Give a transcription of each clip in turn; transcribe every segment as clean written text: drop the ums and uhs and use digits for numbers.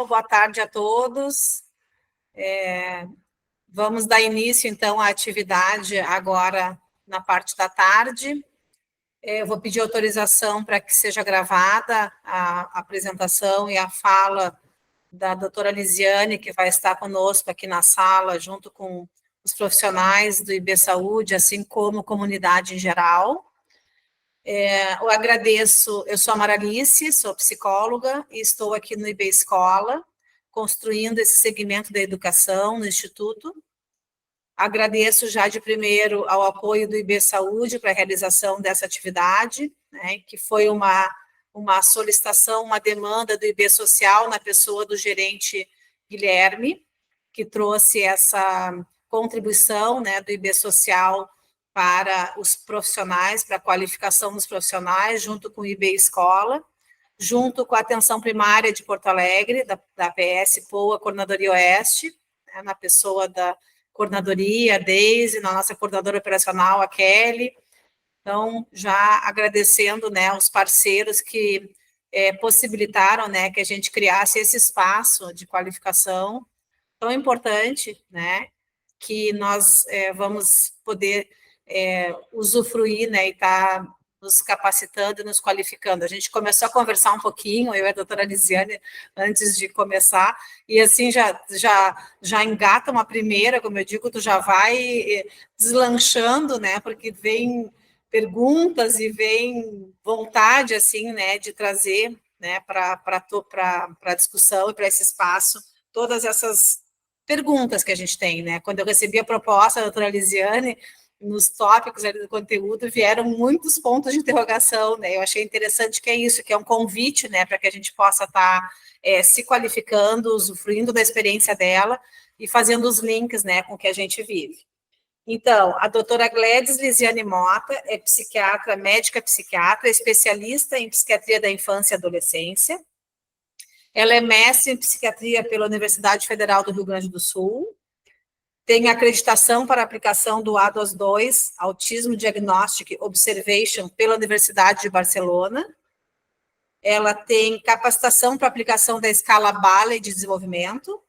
Boa tarde a todos. Vamos dar início, então, à atividade agora na parte da tarde. Eu vou pedir autorização para que seja gravada a apresentação e a fala da doutora Lisiane, que vai estar conosco aqui na sala, junto com os profissionais do IB Saúde, assim como comunidade em geral. Eu agradeço, eu sou a Maralice, sou psicóloga e estou aqui no IB Escola, construindo esse segmento da educação no Instituto. Agradeço já de primeiro ao apoio do IB Saúde para a realização dessa atividade, né, que foi uma solicitação, uma demanda do IB Social na pessoa do gerente Guilherme, que trouxe essa contribuição, né, do IB Social para os profissionais, para a qualificação dos profissionais, junto com o IB Escola, junto com a Atenção Primária de Porto Alegre, da PS POA Coordenadoria Oeste, né, na pessoa da coordenadoria, a Deise, na nossa coordenadora operacional, a Kelly. Então, já agradecendo, né, os parceiros que possibilitaram, né, que a gente criasse esse espaço de qualificação tão importante, né, que nós vamos poder usufruir, né, e estar nos capacitando e nos qualificando. A gente começou a conversar um pouquinho, eu e a doutora Lisiane, antes de começar, e assim já engata uma primeira, como eu digo, tu já vai deslanchando, né, porque vem perguntas e vem vontade, assim, né, de trazer, né, para a discussão e para esse espaço, todas essas perguntas que a gente tem, né? Quando eu recebi a proposta da doutora Lisiane, nos tópicos ali do conteúdo, vieram muitos pontos de interrogação, né? Eu achei interessante que é isso, que é um convite, né, para que a gente possa estar se qualificando, usufruindo da experiência dela e fazendo os links, né, com o que a gente vive. Então, a doutora Gladys Lisiane Mota é psiquiatra, médica psiquiatra, especialista em psiquiatria da infância e adolescência. Ela é mestre em psiquiatria pela Universidade Federal do Rio Grande do Sul, tem acreditação para aplicação do ADOS-2, Autismo Diagnostic Observation, pela Universidade de Barcelona. Ela tem capacitação para aplicação da escala Bailey de desenvolvimento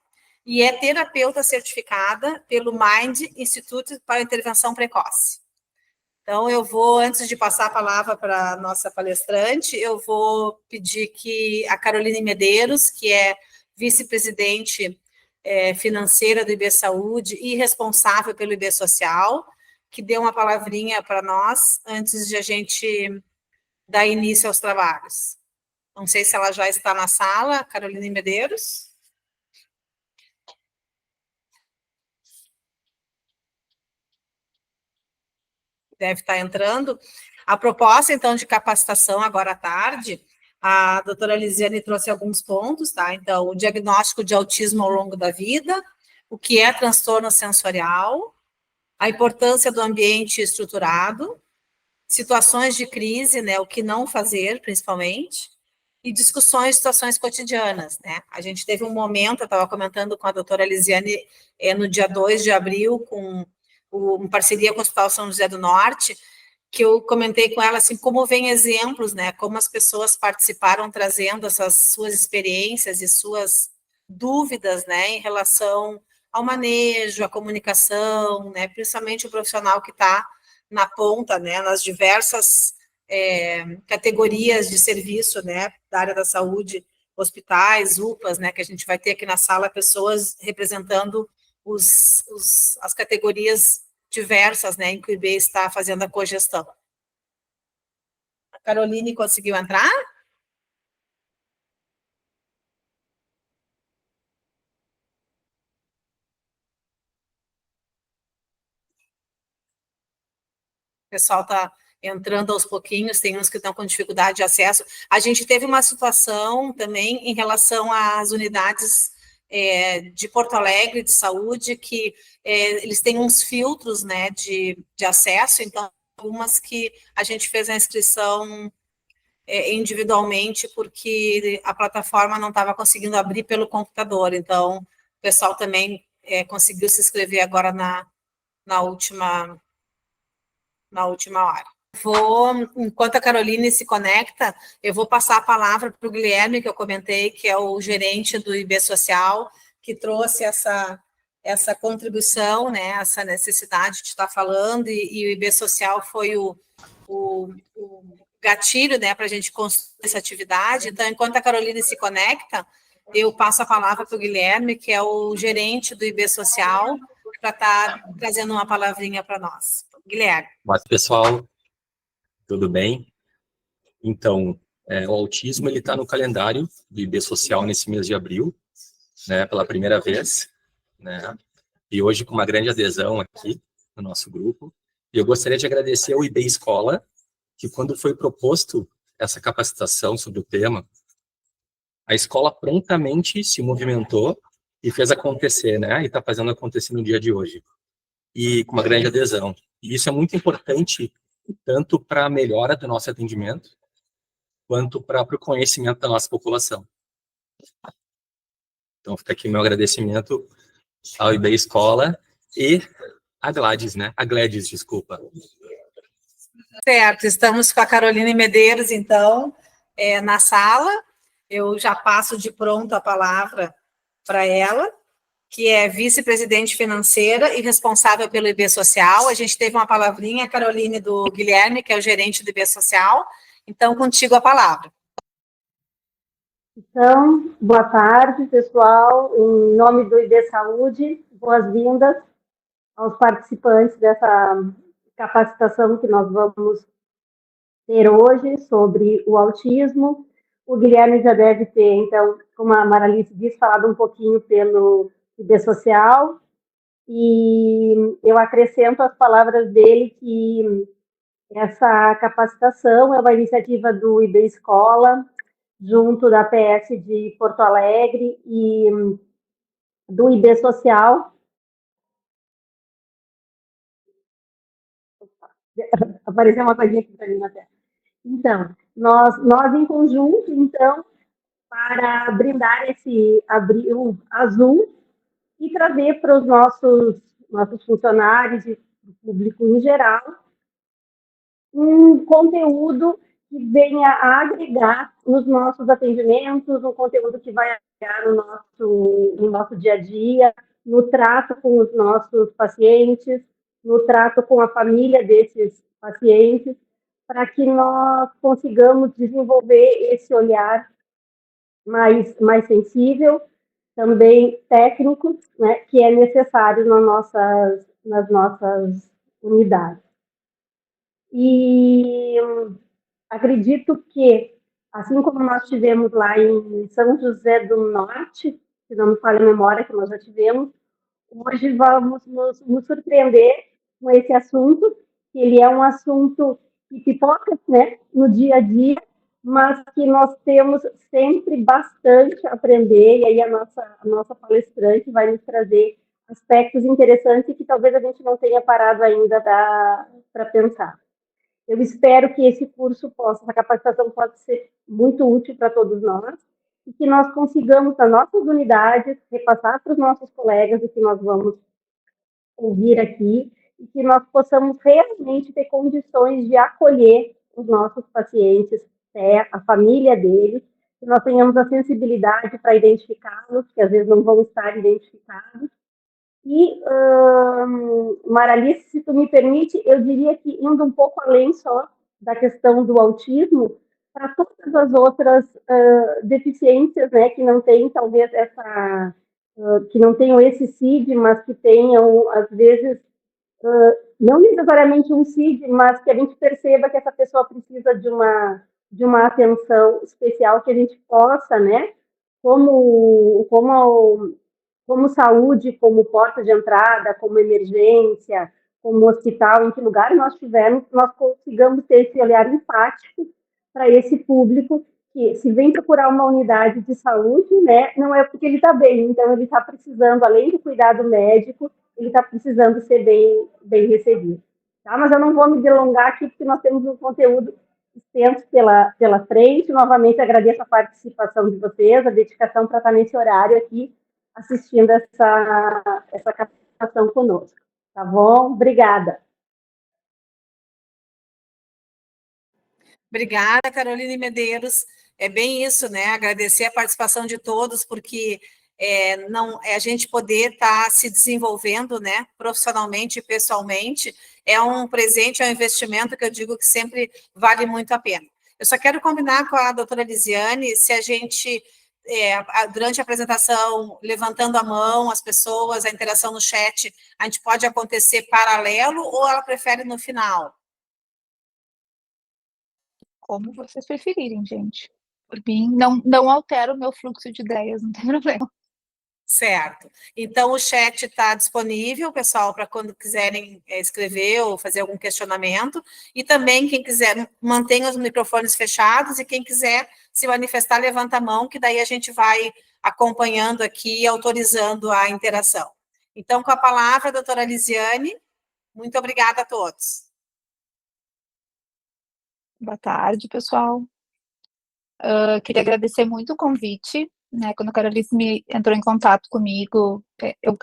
e é terapeuta certificada pelo MIND Institute para Intervenção Precoce. Então, eu vou, antes de passar a palavra para a nossa palestrante, eu vou pedir que a Caroline Medeiros, que é vice-presidente financeira do IB Saúde e responsável pelo IB Social, que dê uma palavrinha para nós, antes de a gente dar início aos trabalhos. Não sei se ela já está na sala, Caroline Medeiros. Deve estar entrando. A proposta, então, de capacitação agora à tarde, a doutora Lisiane trouxe alguns pontos, tá? Então, o diagnóstico de autismo ao longo da vida, o que é transtorno sensorial, a importância do ambiente estruturado, situações de crise, né, o que não fazer, principalmente, e discussões de situações cotidianas, né? A gente teve um momento, eu estava comentando com a doutora Lisiane, no dia 2 de abril, em parceria com o Hospital São José do Norte, que eu comentei com ela, assim, como vem exemplos, né, como as pessoas participaram trazendo essas suas experiências e suas dúvidas, né, em relação ao manejo, à comunicação, né, principalmente o profissional que está na ponta, né, nas diversas categorias de serviço, né, da área da saúde, hospitais, UPAs, né, que a gente vai ter aqui na sala pessoas representando as categorias diversas, né, em que o IB está fazendo a cogestão. A Caroline conseguiu entrar? O pessoal está entrando aos pouquinhos, tem uns que estão com dificuldade de acesso. A gente teve uma situação também em relação às unidades de Porto Alegre de saúde, que eles têm uns filtros, né, de acesso, então algumas que a gente fez a inscrição individualmente, porque a plataforma não estava conseguindo abrir pelo computador, então o pessoal também conseguiu se inscrever agora na última hora. Enquanto a Caroline se conecta, eu vou passar a palavra para o Guilherme, que eu comentei, que é o gerente do IB Social, que trouxe essa contribuição, né, essa necessidade de estar falando, e o IB Social foi o gatilho, né, para a gente construir essa atividade. Então, enquanto a Caroline se conecta, eu passo a palavra para o Guilherme, que é o gerente do IB Social, para estar trazendo uma palavrinha para nós. Guilherme. Mas, pessoal, tudo bem? Então, o autismo ele está no calendário do IB Social nesse mês de abril, né, pela primeira vez, né? E hoje com uma grande adesão aqui no nosso grupo. E eu gostaria de agradecer ao IB Escola, que quando foi proposto essa capacitação sobre o tema, a escola prontamente se movimentou e fez acontecer, né? E está fazendo acontecer no dia de hoje. E com uma grande adesão. E isso é muito importante, tanto para a melhora do nosso atendimento, quanto para o conhecimento da nossa população. Então, fica aqui o meu agradecimento ao IB Escola e a Gladys, né? A Gladys, desculpa. Certo, estamos com a Caroline Medeiros, então, na sala. Eu já passo de pronto a palavra para ela, que é vice-presidente financeira e responsável pelo IB Social. A gente teve uma palavrinha, a Caroline, do Guilherme, que é o gerente do IB Social. Então, contigo a palavra. Então, boa tarde, pessoal. Em nome do IB Saúde, boas-vindas aos participantes dessa capacitação que nós vamos ter hoje sobre o autismo. O Guilherme já deve ter, então, como a Maralice disse, falado um pouquinho pelo IB Social, e eu acrescento as palavras dele que essa capacitação é uma iniciativa do IB Escola, junto da PS de Porto Alegre e do IB Social. Apareceu uma coisinha aqui para mim na tela. Então, nós em conjunto, então, para brindar esse abril azul e trazer para os nossos funcionários e público em geral um conteúdo que venha a agregar nos nossos atendimentos, um conteúdo que vai agregar no nosso dia a dia, no trato com os nossos pacientes, no trato com a família desses pacientes, para que nós consigamos desenvolver esse olhar mais sensível, também técnico, né, que é necessário nas nossas unidades. E acredito que, assim como nós tivemos lá em São José do Norte, se não me falha a memória que nós já tivemos, hoje vamos nos surpreender com esse assunto, que ele é um assunto que pipoca, né, no dia a dia, mas que nós temos sempre bastante a aprender, e aí a nossa palestrante vai nos trazer aspectos interessantes que talvez a gente não tenha parado ainda para pensar. Eu espero que esse curso essa capacitação possa ser muito útil para todos nós e que nós consigamos, nas nossas unidades, repassar para os nossos colegas o que nós vamos ouvir aqui e que nós possamos realmente ter condições de acolher os nossos pacientes, a família deles, que nós tenhamos a sensibilidade para identificá-los, que às vezes não vão estar identificados. E, Maralice, se tu me permite, eu diria que indo um pouco além só da questão do autismo, para todas as outras deficiências, né, que não têm talvez que não tenham esse CID, mas que tenham, às vezes, não necessariamente um CID, mas que a gente perceba que essa pessoa precisa de uma atenção especial, que a gente possa, né, como saúde, como porta de entrada, como emergência, como hospital, em que lugar nós estivermos, nós consigamos ter esse olhar empático para esse público que, se vem procurar uma unidade de saúde, né, não é porque ele está bem, então ele está precisando, além do cuidado médico, ele está precisando ser bem recebido. Tá? Mas eu não vou me delongar aqui, porque nós temos um conteúdo extenso pela frente. Novamente, agradeço a participação de vocês, a dedicação para estar nesse horário aqui, assistindo essa capacitação conosco. Tá bom? Obrigada. Obrigada, Caroline Medeiros. É bem isso, né? Agradecer a participação de todos, porque não, a gente poder estar se desenvolvendo, né, profissionalmente e pessoalmente, é um presente, é um investimento que eu digo que sempre vale muito a pena. Eu só quero combinar com a doutora Lisiane, se a gente, durante a apresentação, levantando a mão, as pessoas, a interação no chat, a gente pode acontecer paralelo ou ela prefere no final? Como vocês preferirem, gente. Por mim, não altera o meu fluxo de ideias, não tem problema. Certo. Então, o chat está disponível, pessoal, para quando quiserem escrever ou fazer algum questionamento. E também, quem quiser, mantenha os microfones fechados e quem quiser se manifestar, levanta a mão, que daí a gente vai acompanhando aqui e autorizando a interação. Então, com a palavra, doutora Lisiane, muito obrigada a todos. Boa tarde, pessoal. Queria agradecer muito o convite, né? Quando a Carolice entrou em contato comigo,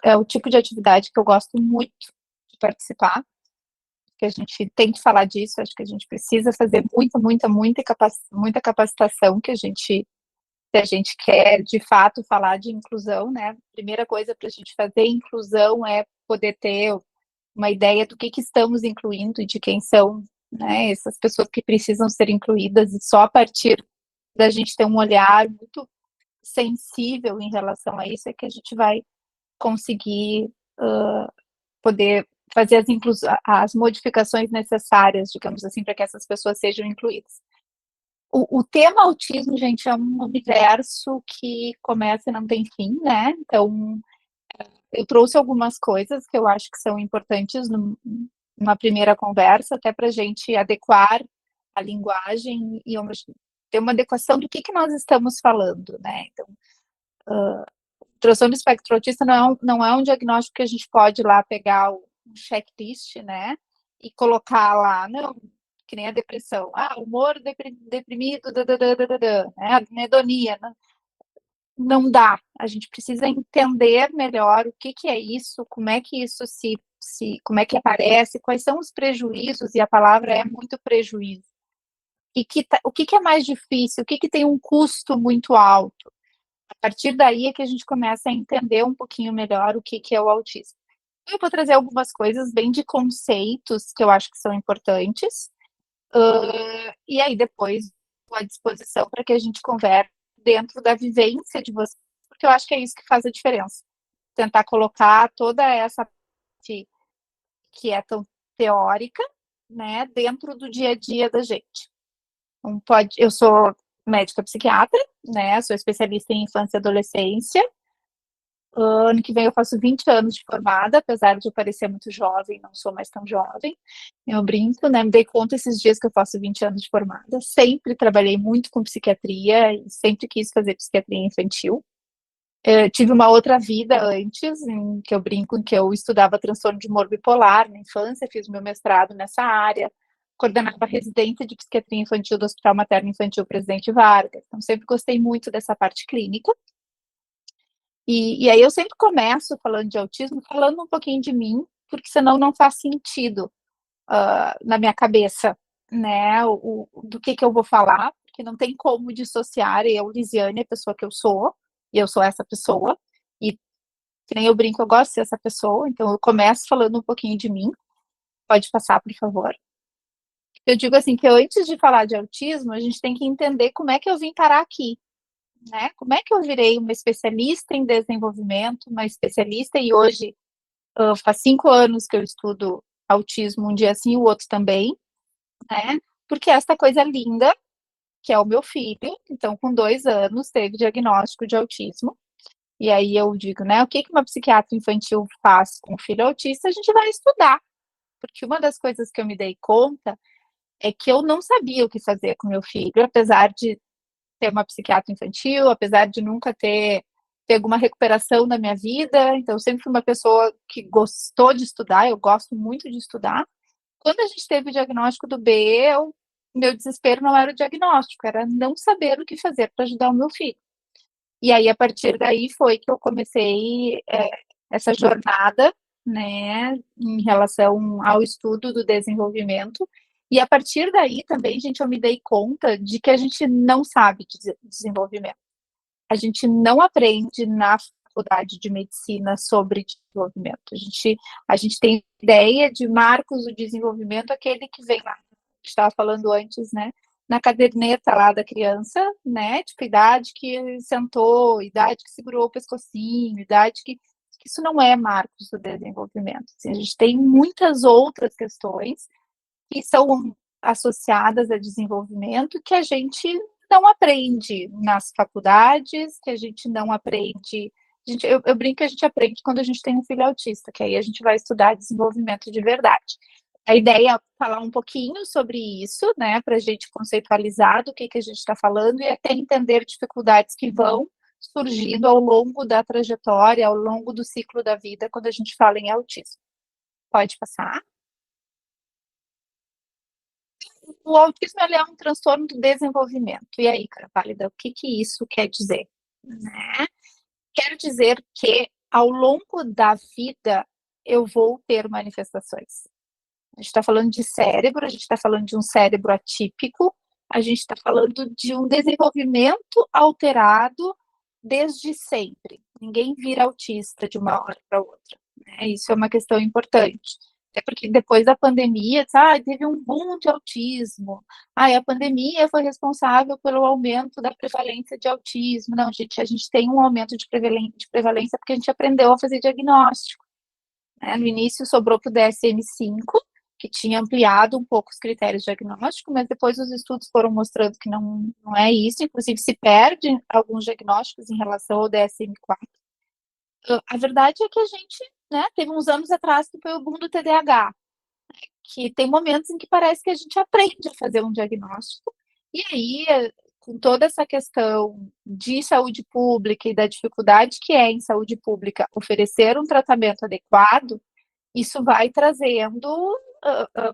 é o tipo de atividade que eu gosto muito de participar, que a gente tem que falar disso, acho que a gente precisa fazer muita capacitação se a gente quer, de fato, falar de inclusão, né? Primeira coisa para a gente fazer inclusão é poder ter uma ideia do que estamos incluindo e de quem são, né, essas pessoas que precisam ser incluídas, e só a partir da gente ter um olhar muito sensível em relação a isso é que a gente vai conseguir poder fazer as modificações necessárias, digamos assim, para que essas pessoas sejam incluídas. O tema autismo, gente, é um universo que começa e não tem fim, né? Então, eu trouxe algumas coisas que eu acho que são importantes numa primeira conversa, até para a gente adequar a linguagem e ter uma adequação do que nós estamos falando, né? Então, transtorno do espectro autista não é um diagnóstico que a gente pode ir lá pegar um checklist, né? E colocar lá, não, que nem a depressão. Humor deprimido, né? Anedonia, né? Não dá. A gente precisa entender melhor o que é isso, como é que isso como é que aparece, quais são os prejuízos, e a palavra é muito prejuízo. E o que é mais difícil, o que tem um custo muito alto. A partir daí é que a gente começa a entender um pouquinho melhor o que é o autismo. Eu vou trazer algumas coisas bem de conceitos que eu acho que são importantes, e aí depois estou à disposição para que a gente converse dentro da vivência de vocês, porque eu acho que é isso que faz a diferença. Tentar colocar toda essa parte que é tão teórica, né, dentro do dia a dia da gente. Eu sou médica psiquiatra, né, sou especialista em infância e adolescência. Ano que vem eu faço 20 anos de formada, apesar de eu parecer muito jovem, não sou mais tão jovem. Eu brinco, né? Me dei conta esses dias que eu faço 20 anos de formada. Sempre trabalhei muito com psiquiatria e sempre quis fazer psiquiatria infantil. Tive uma outra vida antes, em que eu brinco, em que eu estudava transtorno de humor bipolar na infância, fiz meu mestrado nessa área, coordenava a residência de psiquiatria infantil do Hospital Materno Infantil Presidente Vargas. Então, sempre gostei muito dessa parte clínica. E aí eu sempre começo falando de autismo, falando um pouquinho de mim, porque senão não faz sentido na minha cabeça, né, do que eu vou falar, porque não tem como dissociar eu, Lisiane, a pessoa que eu sou, e eu sou essa pessoa, e que nem eu brinco, eu gosto de ser essa pessoa, então eu começo falando um pouquinho de mim. Pode passar, por favor. Eu digo assim, que antes de falar de autismo, a gente tem que entender como é que eu vim parar aqui, né? Como é que eu virei uma especialista em desenvolvimento, uma especialista, e hoje faz 5 anos que eu estudo autismo, um dia sim e o outro também, né? Porque esta coisa linda, que é o meu filho, então com 2 anos teve diagnóstico de autismo, e aí eu digo, né, o que uma psiquiatra infantil faz com o filho autista, a gente vai estudar, porque uma das coisas que eu me dei conta é que eu não sabia o que fazer com meu filho, apesar de ter uma psiquiatra infantil, apesar de nunca ter alguma recuperação na minha vida, então eu sempre fui uma pessoa que gostou de estudar, eu gosto muito de estudar. Quando a gente teve o diagnóstico do B, meu desespero não era o diagnóstico, era não saber o que fazer para ajudar o meu filho. E aí, a partir daí, foi que eu comecei essa jornada, né, em relação ao estudo do desenvolvimento, E a partir daí também, gente, eu me dei conta de que a gente não sabe de desenvolvimento. A gente não aprende na faculdade de medicina sobre desenvolvimento. A gente tem ideia de marcos do desenvolvimento, aquele que vem lá, a gente estava falando antes, né? Na caderneta lá da criança, né? Tipo, idade que sentou, idade que segurou o pescocinho, idade que isso não é marcos do desenvolvimento. Assim, a gente tem muitas outras questões que são associadas a desenvolvimento que a gente não aprende nas faculdades, que a gente não aprende. Eu brinco que a gente aprende quando a gente tem um filho autista, que aí a gente vai estudar desenvolvimento de verdade. A ideia é falar um pouquinho sobre isso, né, para a gente conceitualizar do que a gente está falando e até entender dificuldades que vão surgindo ao longo da trajetória, ao longo do ciclo da vida, quando a gente fala em autismo. Pode passar. O autismo ele é um transtorno do desenvolvimento. E aí, cara pálida, o que isso quer dizer? Né? Quer dizer que ao longo da vida eu vou ter manifestações. A gente está falando de cérebro, a gente está falando de um cérebro atípico, a gente está falando de um desenvolvimento alterado desde sempre. Ninguém vira autista de uma hora para outra. Né? Isso é uma questão importante. Até porque depois da pandemia, teve um boom de autismo. A pandemia foi responsável pelo aumento da prevalência de autismo. Não, gente, a gente tem um aumento de prevalência porque a gente aprendeu a fazer diagnóstico. Né? No início sobrou para o DSM-5, que tinha ampliado um pouco os critérios diagnósticos, mas depois os estudos foram mostrando que não é isso, inclusive se perde alguns diagnósticos em relação ao DSM-4. A verdade é que a gente, né, teve uns anos atrás que foi o boom do TDAH, que tem momentos em que parece que a gente aprende a fazer um diagnóstico, e aí, com toda essa questão de saúde pública e da dificuldade que é em saúde pública oferecer um tratamento adequado, isso vai trazendo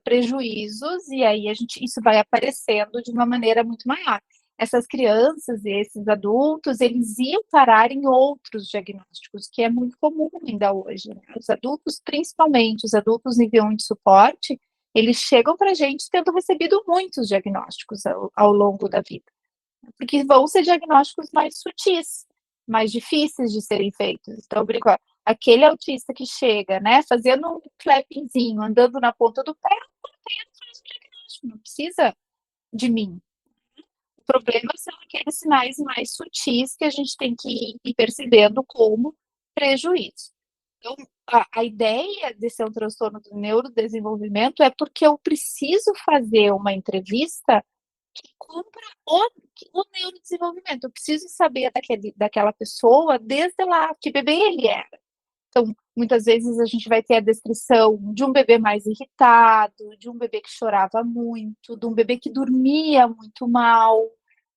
prejuízos, e aí isso vai aparecendo de uma maneira muito maior. Essas crianças e esses adultos, eles iam parar em outros diagnósticos, que é muito comum ainda hoje. Né? Os adultos, principalmente os adultos nível 1 de suporte, eles chegam para a gente tendo recebido muitos diagnósticos ao longo da vida, porque vão ser diagnósticos mais sutis, mais difíceis de serem feitos. Então, aquele autista que chega, né, fazendo um clappingzinho, andando na ponta do pé, não precisa de mim. O problema são aqueles sinais mais sutis que a gente tem que ir percebendo como prejuízo. Então, a ideia de ser um transtorno do neurodesenvolvimento é porque eu preciso fazer uma entrevista que cumpra o neurodesenvolvimento. Eu preciso saber daquela pessoa desde lá, que bebê ele era. Então, muitas vezes a gente vai ter a descrição de um bebê mais irritado, de um bebê que chorava muito, de um bebê que dormia muito mal,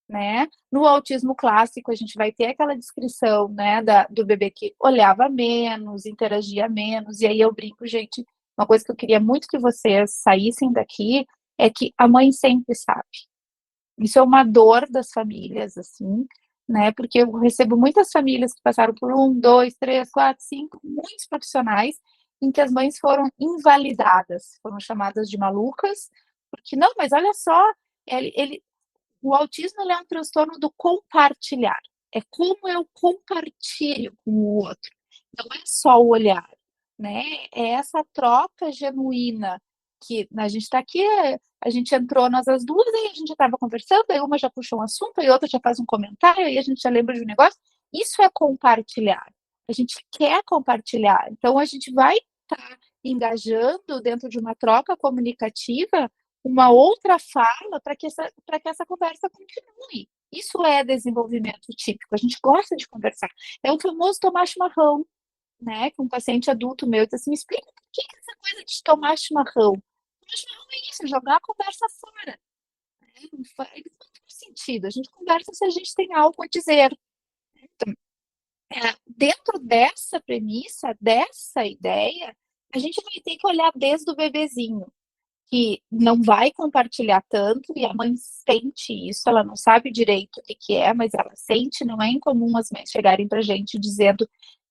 né? No autismo clássico, a gente vai ter aquela descrição, né, do bebê que olhava menos, interagia menos, e aí eu brinco, gente, uma coisa que eu queria muito que vocês saíssem daqui é que a mãe sempre sabe. Isso é uma dor das famílias, assim, né? Porque eu recebo muitas famílias que passaram por 1, 2, 3, 4, 5, muitos profissionais, em que as mães foram invalidadas, foram chamadas de malucas, porque, não, mas olha só, o autismo é um transtorno do compartilhar, é como eu compartilho com o outro, não é só o olhar, né? É essa troca genuína, que a gente está aqui, a gente entrou nós as duas, aí a gente estava conversando, aí uma já puxou um assunto, aí outra já faz um comentário, aí a gente já lembra de um negócio. Isso é compartilhar. A gente quer compartilhar. Então, a gente vai estar engajando dentro de uma troca comunicativa uma outra fala para que essa conversa continue. Isso é desenvolvimento típico. A gente gosta de conversar. É o famoso tomar chimarrão, né? Que um paciente adulto meu disse assim, me explica por que essa coisa de tomar chimarrão? Mas não é isso, jogar a conversa fora. Não faz sentido. A gente conversa se a gente tem algo a dizer. Então, dentro dessa premissa, dessa ideia, a gente vai ter que olhar desde o bebezinho, que não vai compartilhar tanto, e a mãe sente isso, ela não sabe direito o que é, mas ela sente, não é incomum as mães chegarem pra gente dizendo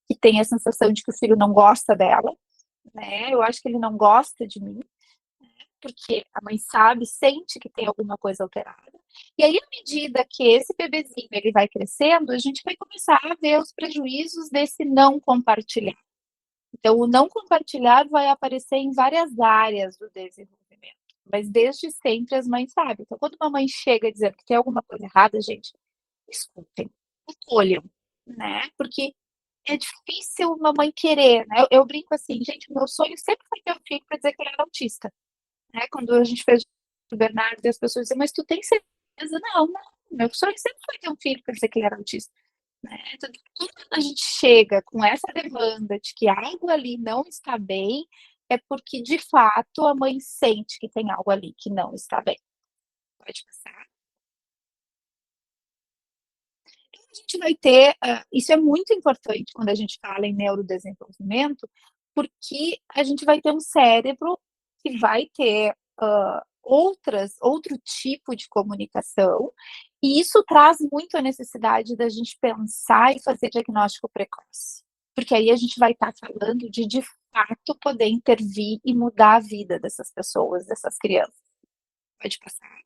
que tem a sensação de que o filho não gosta dela, né? Eu acho que ele não gosta de mim. porque a mãe sabe, sente que tem alguma coisa alterada. E aí, à medida que esse bebezinho ele vai crescendo, a gente vai começar a ver os prejuízos desse não compartilhar. Então, o não compartilhar vai aparecer em várias áreas do desenvolvimento, mas desde sempre as mães sabem. Então, quando uma mãe chega dizendo que tem alguma coisa errada, gente, escutem, acolham, né? Porque é difícil uma mãe querer, né? Eu brinco assim, gente, meu sonho sempre foi ter um filho para dizer que ele era autista, né? Quando a gente fez o Bernardo, as pessoas diziam, mas tu tem certeza? Não, não. Meu sonho sempre foi ter um filho para dizer que ele era autista. Né? Então, quando a gente chega com essa demanda de que algo ali não está bem, é porque, de fato, a mãe sente que tem algo ali que não está bem. Pode passar. Então, a gente vai ter, isso é muito importante quando a gente fala em neurodesenvolvimento, porque a gente vai ter um cérebro que vai ter outro tipo de comunicação, e isso traz muito a necessidade da gente pensar e fazer diagnóstico precoce, porque aí a gente vai estar falando de fato, poder intervir e mudar a vida dessas pessoas, dessas crianças. Pode passar.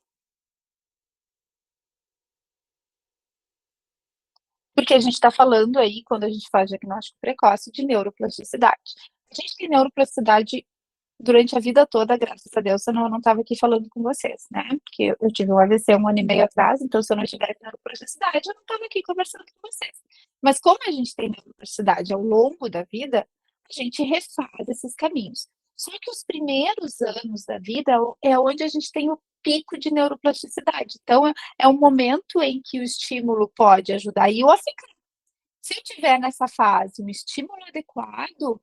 Porque a gente está falando aí, quando a gente faz diagnóstico precoce, de neuroplasticidade. A gente tem neuroplasticidade durante a vida toda, graças a Deus, senão eu não estava aqui falando com vocês, né? Porque eu tive um AVC 1 ano e meio atrás, então se eu não tivesse neuroplasticidade, eu não estava aqui conversando com vocês. Mas como a gente tem neuroplasticidade ao longo da vida, a gente refaz esses caminhos. Só que os primeiros anos da vida é onde a gente tem o pico de neuroplasticidade. Então, é um momento em que o estímulo pode ajudar eu a ficar. Se eu tiver nessa fase um estímulo adequado,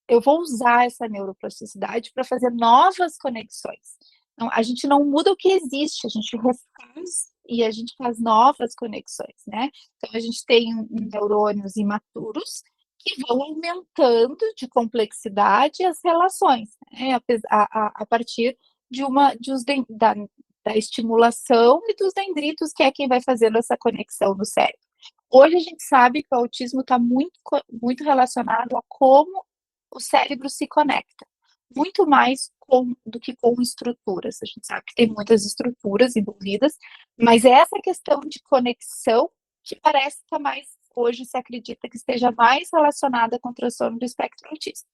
eu vou usar essa neuroplasticidade para fazer novas conexões. Então, a gente não muda o que existe, a gente refaz e a gente faz novas conexões, né? Então, a gente tem neurônios imaturos que vão aumentando de complexidade as relações, né? A partir da estimulação e dos dendritos, que é quem vai fazendo essa conexão no cérebro. Hoje a gente sabe que o autismo está muito relacionado a como o cérebro se conecta, muito mais do que com estruturas. A gente sabe que tem muitas estruturas envolvidas, mas é essa questão de conexão que parece estar mais, hoje se acredita que esteja mais relacionada com o transtorno do espectro autista.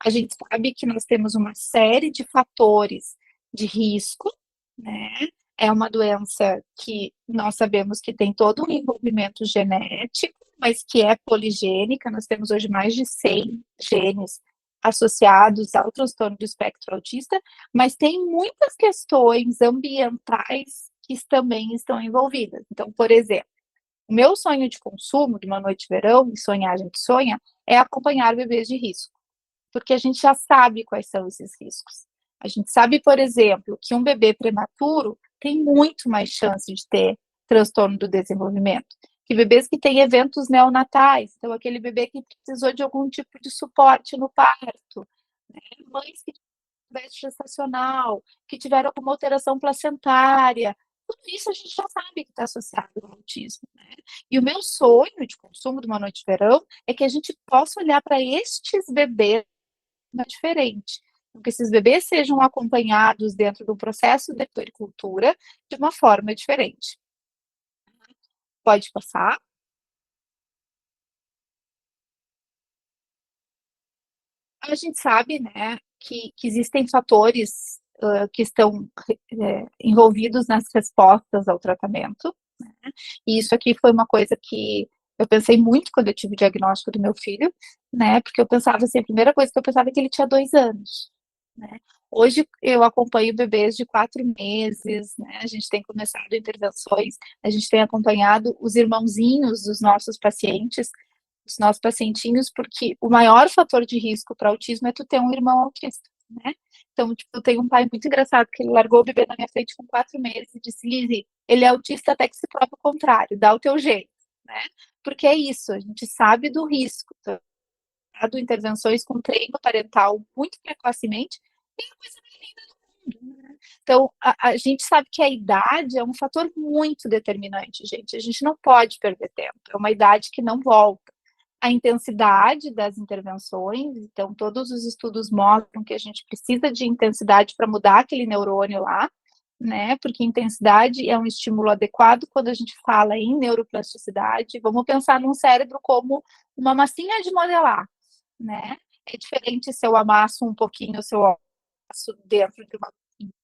A gente sabe que nós temos uma série de fatores de risco, né? É uma doença que nós sabemos que tem todo um envolvimento genético, mas que é poligênica. Nós temos hoje mais de 100 genes associados ao transtorno do espectro autista, mas tem muitas questões ambientais que também estão envolvidas. Então, por exemplo, o meu sonho de consumo de uma noite de verão, e sonhar a gente sonha, é acompanhar bebês de risco, porque a gente já sabe quais são esses riscos. A gente sabe, por exemplo, que um bebê prematuro tem muito mais chance de ter transtorno do desenvolvimento, que bebês que têm eventos neonatais, então aquele bebê que precisou de algum tipo de suporte no parto, né? Mães que tiveram gestacional, que tiveram alguma alteração placentária, tudo isso a gente já sabe que está associado ao autismo, né? E o meu sonho de consumo de uma noite de verão é que a gente possa olhar para estes bebês diferente, que esses bebês sejam acompanhados dentro do processo de puericultura de uma forma diferente. Pode passar. A gente sabe, né, que existem fatores que estão envolvidos nas respostas ao tratamento, né? E isso aqui foi uma coisa que eu pensei muito quando eu tive o diagnóstico do meu filho, né? Porque eu pensava assim, a primeira coisa que eu pensava é que ele tinha 2 anos, né? Hoje eu acompanho bebês de 4 meses, né? A gente tem começado intervenções, a gente tem acompanhado os irmãozinhos dos nossos pacientes, dos nossos pacientinhos, porque o maior fator de risco para autismo é tu ter um irmão autista, né? Então, tipo, eu tenho um pai muito engraçado, que ele largou o bebê na minha frente com 4 meses e disse, Lizzie, ele é autista até que se prove o contrário, dá o teu jeito, né? Porque é isso, a gente sabe do risco, dado intervenções com treino parental muito precocemente, e a coisa mais linda do mundo, né? Então, a gente sabe que a idade é um fator muito determinante, gente. A gente não pode perder tempo. É uma idade que não volta. a intensidade das intervenções. Então, todos os estudos mostram que a gente precisa de intensidade para mudar aquele neurônio lá, né? Porque intensidade é um estímulo adequado quando a gente fala em neuroplasticidade. Vamos pensar num cérebro como uma massinha de modelar, né? É diferente se eu amasso um pouquinho, se eu amasso dentro de uma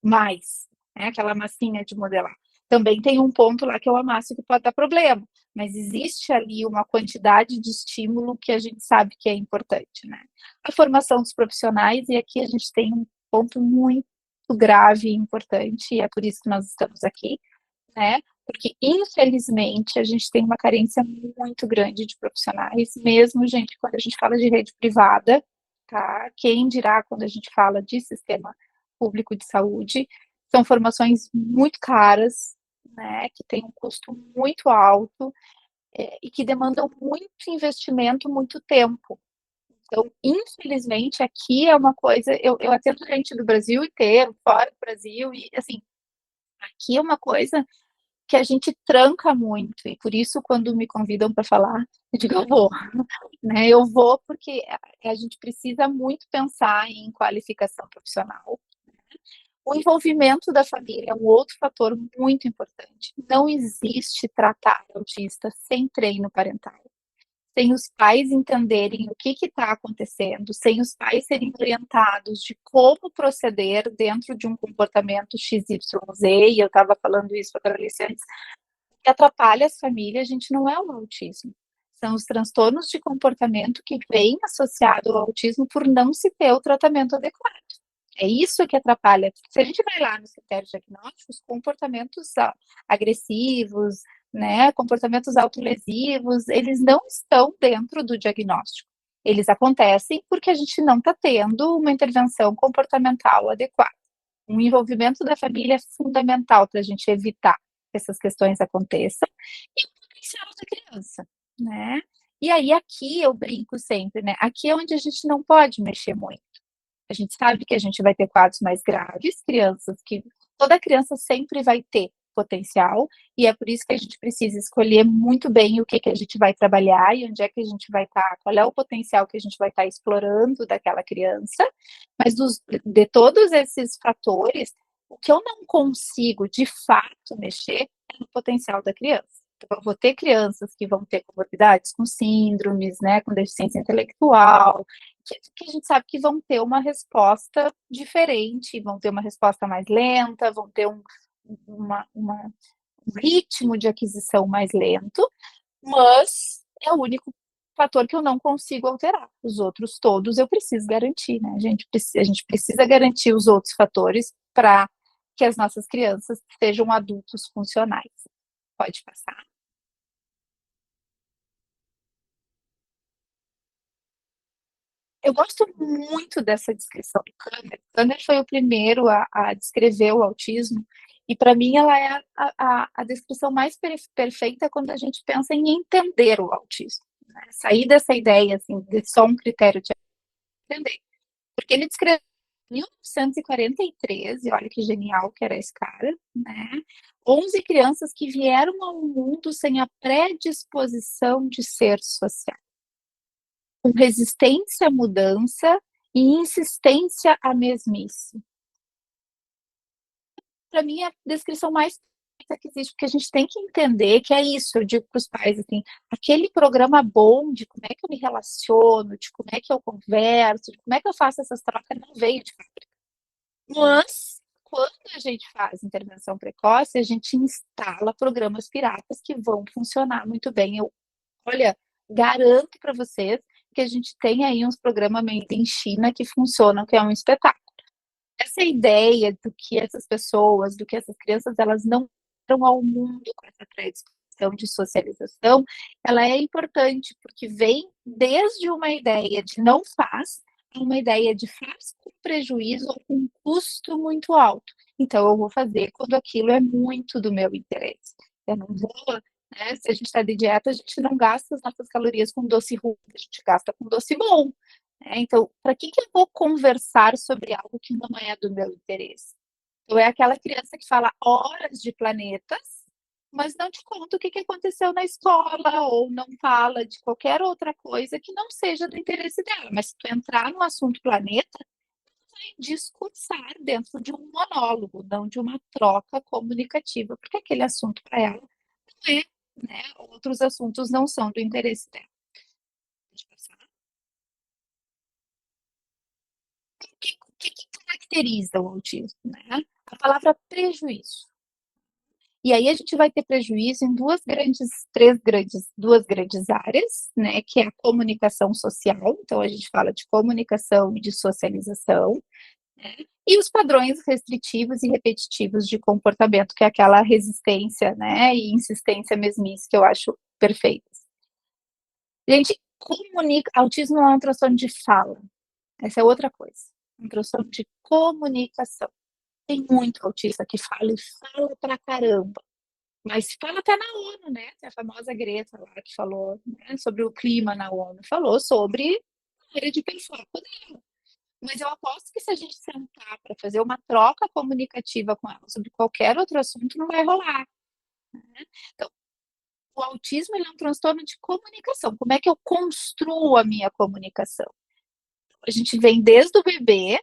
mais, né? Aquela massinha de modelar. Também tem um ponto lá que eu amasso que pode dar problema, mas existe ali uma quantidade de estímulo que a gente sabe que é importante, né? A formação dos profissionais, e aqui a gente tem um ponto muito grave e importante, e é por isso que nós estamos aqui, né? Porque, infelizmente, a gente tem uma carência muito grande de profissionais, mesmo, gente, quando a gente fala de rede privada, tá? Quem dirá quando a gente fala de sistema público de saúde, são formações muito caras, né? Que tem um custo muito alto, e que demandam muito investimento, muito tempo. Então, infelizmente, aqui é uma coisa, eu atendo gente do Brasil inteiro, fora do Brasil, e assim, aqui é uma coisa que a gente tranca muito, e por isso, quando me convidam para falar, eu digo, eu vou, né? Eu vou porque a gente precisa muito pensar em qualificação profissional. O envolvimento da família é um outro fator muito importante. Não existe tratar autista sem treino parental, sem os pais entenderem o que está acontecendo, sem os pais serem orientados de como proceder dentro de um comportamento XYZ, e eu estava falando isso para a Alice antes, que atrapalha as famílias, a gente, não é o autismo. São os transtornos de comportamento que vêm associado ao autismo por não se ter o tratamento adequado. É isso que atrapalha. Se a gente vai lá nos critérios diagnósticos, comportamentos agressivos, né, comportamentos autolesivos, eles não estão dentro do diagnóstico. Eles acontecem porque a gente não está tendo uma intervenção comportamental adequada. Um envolvimento da família é fundamental para a gente evitar que essas questões aconteçam e o potencial da criança, né? E aí aqui eu brinco sempre, né? Aqui é onde a gente não pode mexer muito. A gente sabe que a gente vai ter quadros mais graves, crianças que toda criança sempre vai ter potencial, e é por isso que a gente precisa escolher muito bem o que a gente vai trabalhar e onde é que a gente vai estar, qual é o potencial que a gente vai estar explorando daquela criança, mas de todos esses fatores, o que eu não consigo de fato mexer é no potencial da criança. Então, eu vou ter crianças que vão ter comorbidades com síndromes, né, com deficiência intelectual, que a gente sabe que vão ter uma resposta diferente, vão ter uma resposta mais lenta, vão ter um ritmo de aquisição mais lento, mas é o único fator que eu não consigo alterar. Os outros todos eu preciso garantir, né? A gente precisa garantir os outros fatores para que as nossas crianças sejam adultos funcionais. Pode passar. Eu gosto muito dessa descrição do Kanner. Kanner foi o primeiro a descrever o autismo, e para mim ela é a descrição mais perfeita quando a gente pensa em entender o autismo, né? Sair dessa ideia assim, de só um critério de entender. Porque ele descreveu em 1943, e olha que genial que era esse cara, né? 11 crianças que vieram ao mundo sem a predisposição de ser social, com resistência à mudança e insistência à mesmice. Para mim, é a descrição mais que existe, porque a gente tem que entender que é isso, eu digo para os pais, assim, aquele programa bom de como é que eu me relaciono, de como é que eu converso, de como é que eu faço essas trocas, não veio de fábrica. Mas, quando a gente faz intervenção precoce, a gente instala programas piratas que vão funcionar muito bem. Olha, garanto para vocês que a gente tem aí uns programas made in China que funcionam, que é um espetáculo. Essa ideia do que essas pessoas, do que essas crianças, elas não entram ao mundo com essa predisposição de socialização, ela é importante, porque vem desde uma ideia de não faz, a uma ideia de faz com prejuízo ou com custo muito alto. Então, eu vou fazer quando aquilo é muito do meu interesse. Eu não vou, né? Se a gente está de dieta, a gente não gasta as nossas calorias com doce ruim, a gente gasta com doce bom. Então, para que eu vou conversar sobre algo que não é do meu interesse? Então, é aquela criança que fala horas de planetas, mas não te conta o que aconteceu na escola, ou não fala de qualquer outra coisa que não seja do interesse dela. Mas se tu entrar no assunto planeta, vai discursar dentro de um monólogo, não de uma troca comunicativa, porque aquele assunto para ela não é, né? Outros assuntos não são do interesse dela. O que caracteriza o autismo, né? A palavra prejuízo. E aí a gente vai ter prejuízo em duas grandes áreas, né, que é a comunicação social, então a gente fala de comunicação e de socialização, né, e os padrões restritivos e repetitivos de comportamento, que é aquela resistência, né, e insistência mesmice que eu acho perfeitas. Gente, autismo não é um transtorno de fala, essa é outra coisa, um transtorno de comunicação. Tem muito autista que fala e fala pra caramba. Mas fala até na ONU, né? Tem a famosa Greta lá que falou, né, sobre o clima na ONU, falou sobre a área de hiperfoco dela. Mas eu aposto que se a gente sentar para fazer uma troca comunicativa com ela sobre qualquer outro assunto, não vai rolar. Né? Então, o autismo ele é um transtorno de comunicação. Como é que eu construo a minha comunicação? A gente vem desde o bebê,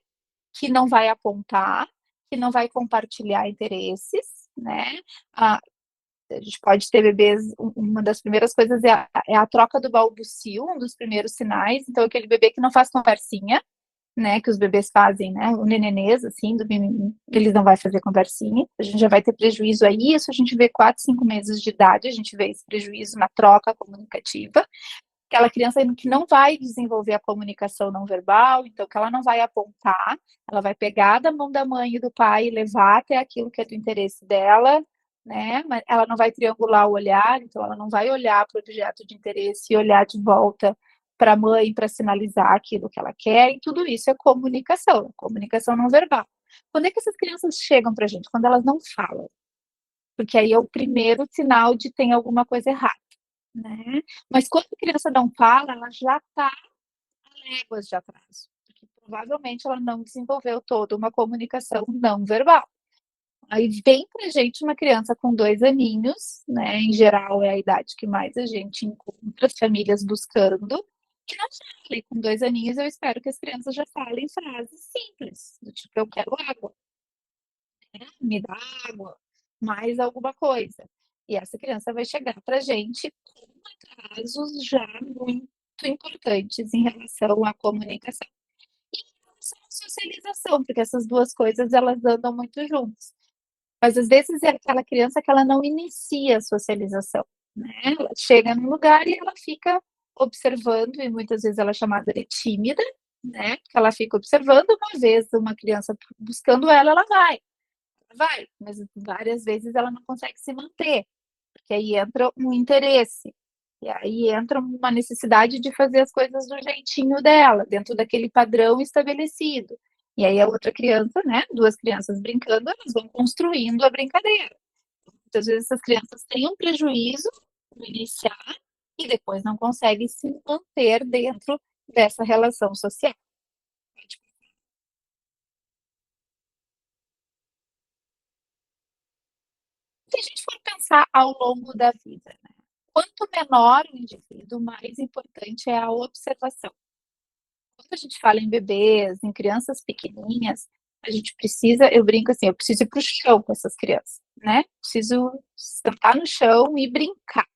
que não vai apontar, que não vai compartilhar interesses, né? A gente pode ter bebês, uma das primeiras coisas é a troca do balbucio, um dos primeiros sinais. Então, aquele bebê que não faz conversinha, né, que os bebês fazem, né, o nenenês, assim, eles não vai fazer conversinha, a gente já vai ter prejuízo aí, isso a gente vê 4, 5 meses de idade, a gente vê esse prejuízo na troca comunicativa, aquela criança que não vai desenvolver a comunicação não verbal, então que ela não vai apontar, ela vai pegar da mão da mãe e do pai e levar até aquilo que é do interesse dela, né? Mas ela não vai triangular o olhar, então ela não vai olhar para o objeto de interesse e olhar de volta para a mãe para sinalizar aquilo que ela quer, e tudo isso é comunicação não verbal. Quando é que essas crianças chegam para a gente? Quando elas não falam. Porque aí é o primeiro sinal de tem alguma coisa errada, né? Mas quando a criança não fala, ela já está a léguas de atraso, porque provavelmente ela não desenvolveu toda uma comunicação não verbal. Aí vem pra gente uma criança com 2 aninhos, né? Em geral é a idade que mais a gente encontra as famílias buscando, que não fala. E com 2 aninhos eu espero que as crianças já falem frases simples, do tipo eu quero água, né? Me dá água, mais alguma coisa. E essa criança vai chegar pra gente com atrasos já muito importantes em relação à comunicação. E em relação à socialização, porque essas duas coisas elas andam muito juntas. Mas às vezes é aquela criança que ela não inicia a socialização, né? Ela chega num lugar e ela fica observando, e muitas vezes ela é chamada de tímida, né? Porque ela fica observando, uma vez uma criança buscando ela vai, mas várias vezes ela não consegue se manter, porque aí entra um interesse, e aí entra uma necessidade de fazer as coisas do jeitinho dela, dentro daquele padrão estabelecido. E aí a outra criança, né, duas crianças brincando, elas vão construindo a brincadeira. Muitas vezes essas crianças têm um prejuízo no iniciar e depois não conseguem se manter dentro dessa relação social. Se a gente for pensar ao longo da vida, né? Quanto menor o indivíduo, mais importante é a observação. Quando a gente fala em bebês, em crianças pequenininhas, a gente precisa, eu brinco assim, eu preciso ir para o chão com essas crianças, né? Preciso sentar no chão e brincar.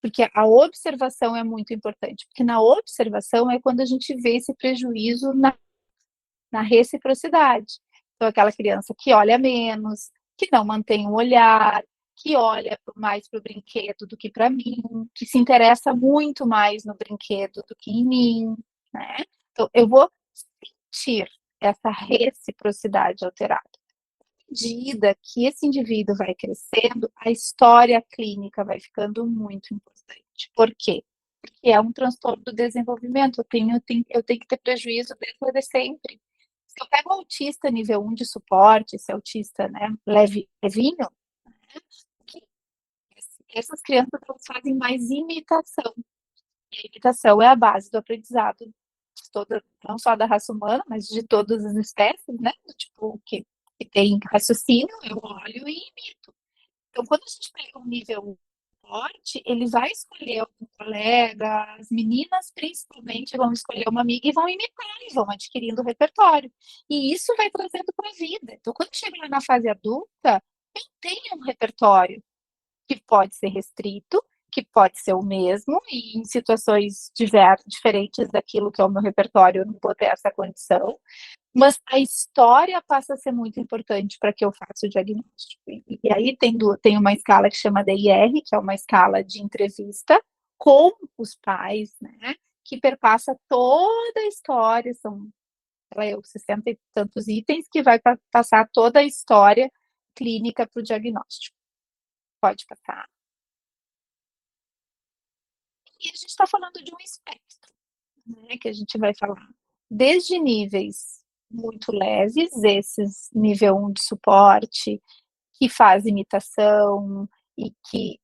Porque a observação é muito importante, porque na observação é quando a gente vê esse prejuízo na reciprocidade. Então, aquela criança que olha menos, que não mantém o olhar, que olha mais para o brinquedo do que para mim, que se interessa muito mais no brinquedo do que em mim, né? Então, eu vou sentir essa reciprocidade alterada. À medida que esse indivíduo vai crescendo, a história clínica vai ficando muito importante. Por quê? Porque é um transtorno do desenvolvimento, eu tenho que ter prejuízo desde sempre. Se eu pego um autista nível 1 de suporte, esse autista, né, levinho, né, que essas crianças fazem mais imitação. E a imitação é a base do aprendizado de toda, não só da raça humana, mas de todas as espécies, né? Tipo, que tem raciocínio, eu olho e imito. Então, quando a gente pega um nível forte, ele vai escolher um colega, as meninas principalmente vão escolher uma amiga e vão imitar, e vão adquirindo repertório. E isso vai trazendo para a vida. Então, quando chega lá na fase adulta, eu tenho um repertório que pode ser restrito, que pode ser o mesmo, e em situações diferentes daquilo que é o meu repertório, eu não vou ter essa condição, mas a história passa a ser muito importante para que eu faça o diagnóstico. E aí tem uma escala que chama DIR, que é uma escala de entrevista com os pais, né, que perpassa toda a história, são 60 e tantos itens, que vai passar toda a história clínica para o diagnóstico. Pode passar. E a gente está falando de um espectro, né, que a gente vai falar desde níveis muito leves, esses nível 1 de suporte, que faz imitação e que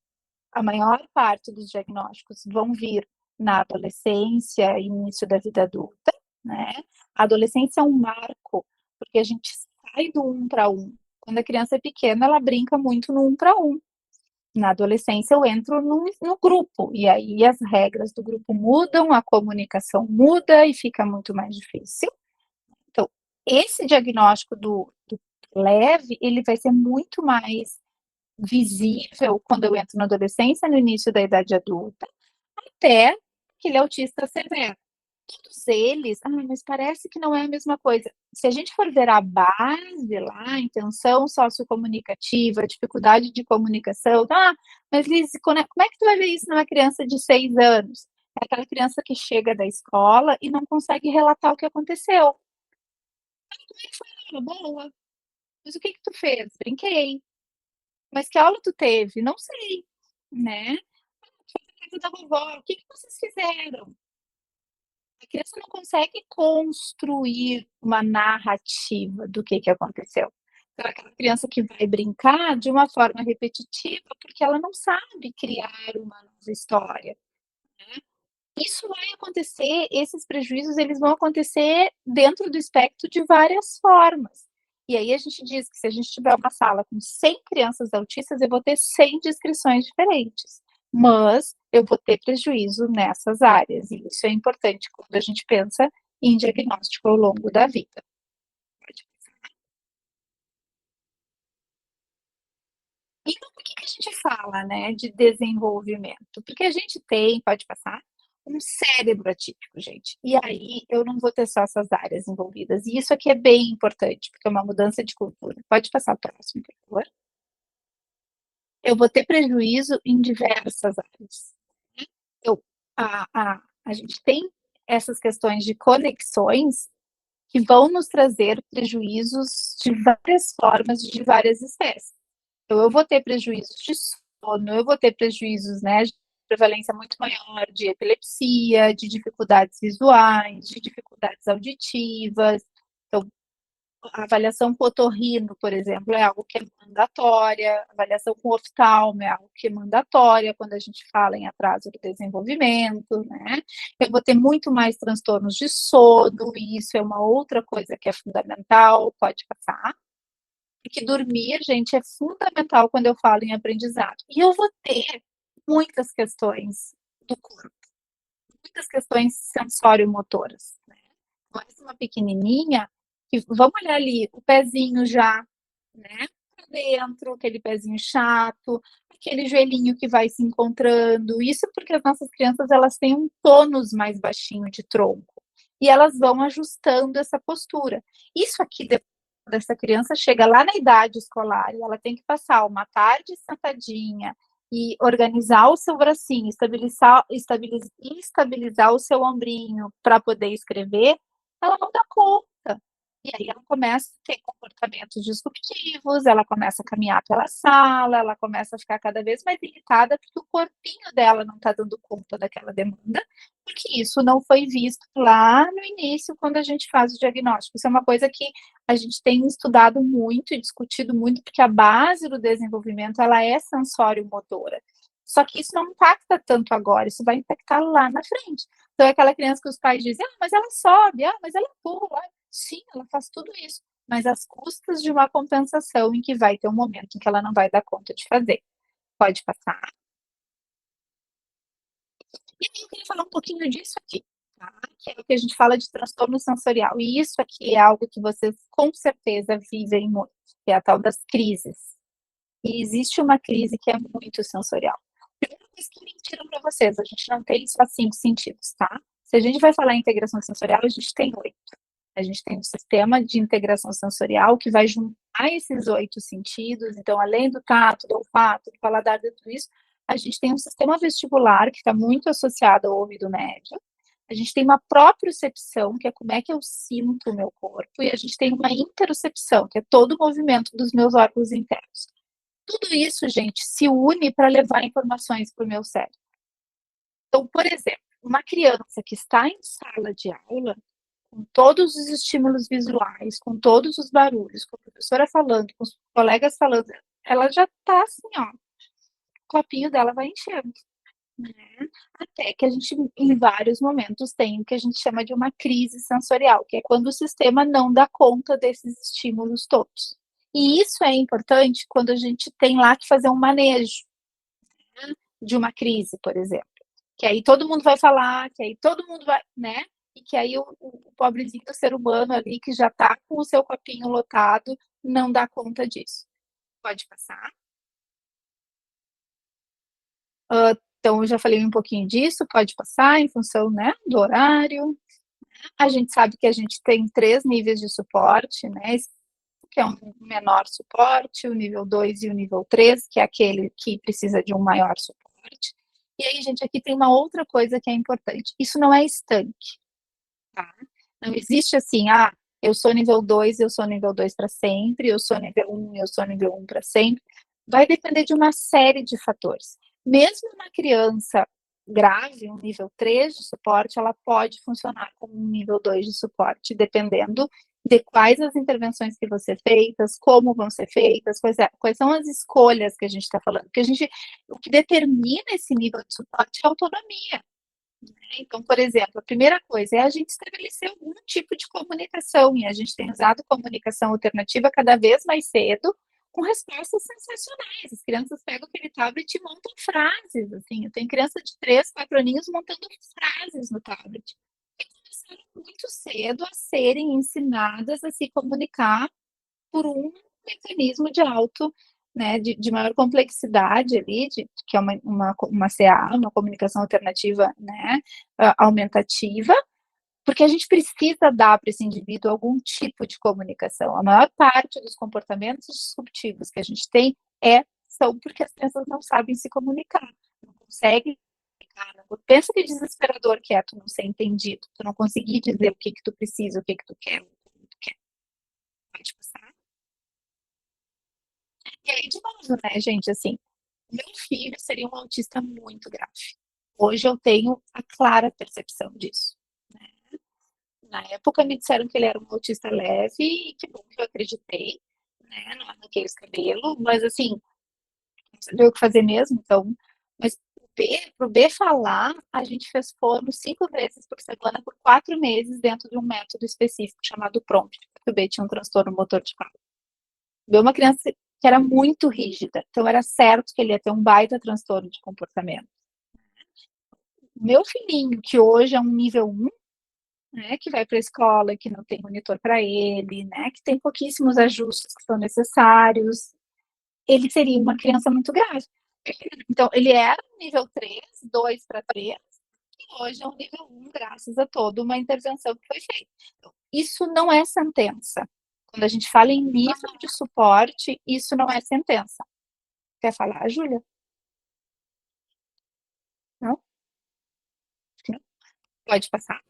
a maior parte dos diagnósticos vão vir na adolescência e início da vida adulta, né? A adolescência é um marco, porque a gente sai do 1 para 1. Quando a criança é pequena, ela brinca muito no 1 para 1. Na adolescência eu entro no grupo, e aí as regras do grupo mudam, a comunicação muda e fica muito mais difícil. Então, esse diagnóstico do leve, ele vai ser muito mais visível quando eu entro na adolescência, no início da idade adulta, até aquele autista severo. Todos eles, mas parece que não é a mesma coisa. Se a gente for ver a base lá, a intenção sociocomunicativa, dificuldade de comunicação, mas Liz, como é que tu vai ver isso numa criança de 6 anos? É aquela criança que chega da escola e não consegue relatar o que aconteceu. Como é que foi a aula? Boa. Mas o que tu fez? Brinquei. Mas que aula tu teve? Não sei, né? Foi na casa da vovó. O que vocês fizeram? A criança não consegue construir uma narrativa do que aconteceu. Então, aquela criança que vai brincar de uma forma repetitiva, porque ela não sabe criar uma nova história, né? Isso vai acontecer, esses prejuízos, eles vão acontecer dentro do espectro de várias formas. E aí a gente diz que se a gente tiver uma sala com 100 crianças autistas, eu vou ter 100 descrições diferentes. Mas eu vou ter prejuízo nessas áreas. E isso é importante quando a gente pensa em diagnóstico ao longo da vida. Então, por que a gente fala, né, de desenvolvimento? Porque a gente tem, pode passar, um cérebro atípico, gente. E aí eu não vou ter só essas áreas envolvidas. E isso aqui é bem importante, porque é uma mudança de cultura. Pode passar o próximo, por favor. Eu vou ter prejuízo em diversas áreas. Eu, a gente tem essas questões de conexões que vão nos trazer prejuízos de várias formas, de várias espécies. Então, eu vou ter prejuízos de sono, eu vou ter prejuízos, né, de prevalência muito maior de epilepsia, de dificuldades visuais, de dificuldades auditivas. Então, a avaliação com otorrino, por exemplo, é algo que é mandatória, a avaliação com oftalmo é algo que é mandatória quando a gente fala em atraso do desenvolvimento, né? Eu vou ter muito mais transtornos de sono, e isso é uma outra coisa que é fundamental, pode passar. Porque dormir, gente, é fundamental quando eu falo em aprendizado. E eu vou ter muitas questões do corpo, muitas questões sensório-motoras, né? Mais uma pequenininha, que vamos olhar ali, o pezinho já, né, pra dentro, aquele pezinho chato, aquele joelhinho que vai se encontrando. Isso porque as nossas crianças, elas têm um tônus mais baixinho de tronco. E elas vão ajustando essa postura. Isso aqui, depois dessa criança chega lá na idade escolar e ela tem que passar uma tarde sentadinha e organizar o seu bracinho, estabilizar o seu ombrinho para poder escrever, ela não dá conta. E aí ela começa a ter comportamentos disruptivos, ela começa a caminhar pela sala, ela começa a ficar cada vez mais irritada porque o corpinho dela não está dando conta daquela demanda, porque isso não foi visto lá no início, quando a gente faz o diagnóstico. Isso é uma coisa que a gente tem estudado muito e discutido muito, porque a base do desenvolvimento, ela é sensório-motora. Só que isso não impacta tanto agora, isso vai impactar lá na frente. Então, é aquela criança que os pais dizem, mas ela sobe, mas ela pula. Sim, ela faz tudo isso. mas às custas de uma compensação em que vai ter um momento em que ela não vai dar conta de fazer. Pode passar. E aí eu queria falar um pouquinho disso aqui, tá? Que é o que a gente fala de transtorno sensorial. E isso aqui é algo que vocês com certeza vivem muito, que é a tal das crises. E existe uma crise que é muito sensorial. Primeira coisa que mentiram para vocês, a gente não tem só 5 sentidos, tá? Se a gente vai falar em integração sensorial, a gente tem 8. A gente tem um sistema de integração sensorial que vai juntar esses 8 sentidos. Então, além do tato, do olfato, do paladar, de tudo isso, a gente tem um sistema vestibular que está muito associado ao ouvido médio. A gente tem uma propriocepção, que é como é que eu sinto o meu corpo, e a gente tem uma interocepção, que é todo o movimento dos meus órgãos internos. Tudo isso, gente, se une para levar informações para o meu cérebro. Então, por exemplo, uma criança que está em sala de aula, com todos os estímulos visuais, com todos os barulhos, com a professora falando, com os colegas falando, ela já está assim, ó, o copinho dela vai enchendo, né? Até que a gente, em vários momentos, tem o que a gente chama de uma crise sensorial, que é quando o sistema não dá conta desses estímulos todos. E isso é importante quando a gente tem lá que fazer um manejo, né, de uma crise, por exemplo. Que aí todo mundo vai falar, que aí todo mundo vai, né? E que aí o pobrezinho do ser humano ali, que já está com o seu copinho lotado, não dá conta disso. Pode passar. Então, eu já falei um pouquinho disso, pode passar em função, né, do horário. A gente sabe que a gente tem 3 níveis de suporte, né? Que é um menor suporte, o nível 2 e o nível 3, que é aquele que precisa de um maior suporte. E aí, gente, aqui tem uma outra coisa que é importante. Isso não é estanque, tá? Não existe assim, eu sou nível 2, eu sou nível 2 para sempre, eu sou nível 1, eu sou nível 1 para sempre. Vai depender de uma série de fatores. Mesmo uma criança grave, um nível 3 de suporte, ela pode funcionar como um nível 2 de suporte, dependendo de quais as intervenções que vão ser feitas, como vão ser feitas, quais são as escolhas que a gente está falando. Porque o que determina esse nível de suporte é a autonomia. Então, por exemplo, a primeira coisa é a gente estabelecer algum tipo de comunicação, e a gente tem usado comunicação alternativa cada vez mais cedo, com respostas sensacionais. As crianças pegam aquele tablet e montam frases, assim. Eu tenho criança de 3, 4 aninhos montando frases no tablet. E começaram muito cedo a serem ensinadas a se comunicar por um mecanismo de alto, né, de maior complexidade ali, que é uma CA, uma comunicação alternativa, né, aumentativa, porque a gente precisa dar para esse indivíduo algum tipo de comunicação. A maior parte dos comportamentos disruptivos que a gente tem são porque as crianças não sabem se comunicar, não conseguem comunicar. Pensa que desesperador que é tu não ser entendido, tu não conseguir dizer o que tu precisa, o que tu quer, o que tu quer. Pode passar. E aí, de novo, né, gente, assim, meu filho seria um autista muito grave. Hoje eu tenho a clara percepção disso, né? Na época me disseram que ele era um autista leve e que bom que eu acreditei, né, naqueles cabelos, mas assim, não sabia o que fazer mesmo, então, mas pro B falar, a gente fez fono 5 vezes por semana por 4 meses dentro de um método específico chamado PROMPT, porque o B tinha um transtorno motor de fala. B é uma criança que era muito rígida, então era certo que ele ia ter um baita transtorno de comportamento. Meu filhinho, que hoje é um nível 1, né, que vai para a escola, que não tem monitor para ele, né, que tem pouquíssimos ajustes que são necessários, ele seria uma criança muito grave. Então, ele era um nível 3, 2 para 3, e hoje é um nível 1, graças a toda uma intervenção que foi feita. Então, isso não é sentença. Quando a gente fala em nível de suporte, isso não é sentença. Quer falar, Júlia? Não? Não? Pode passar.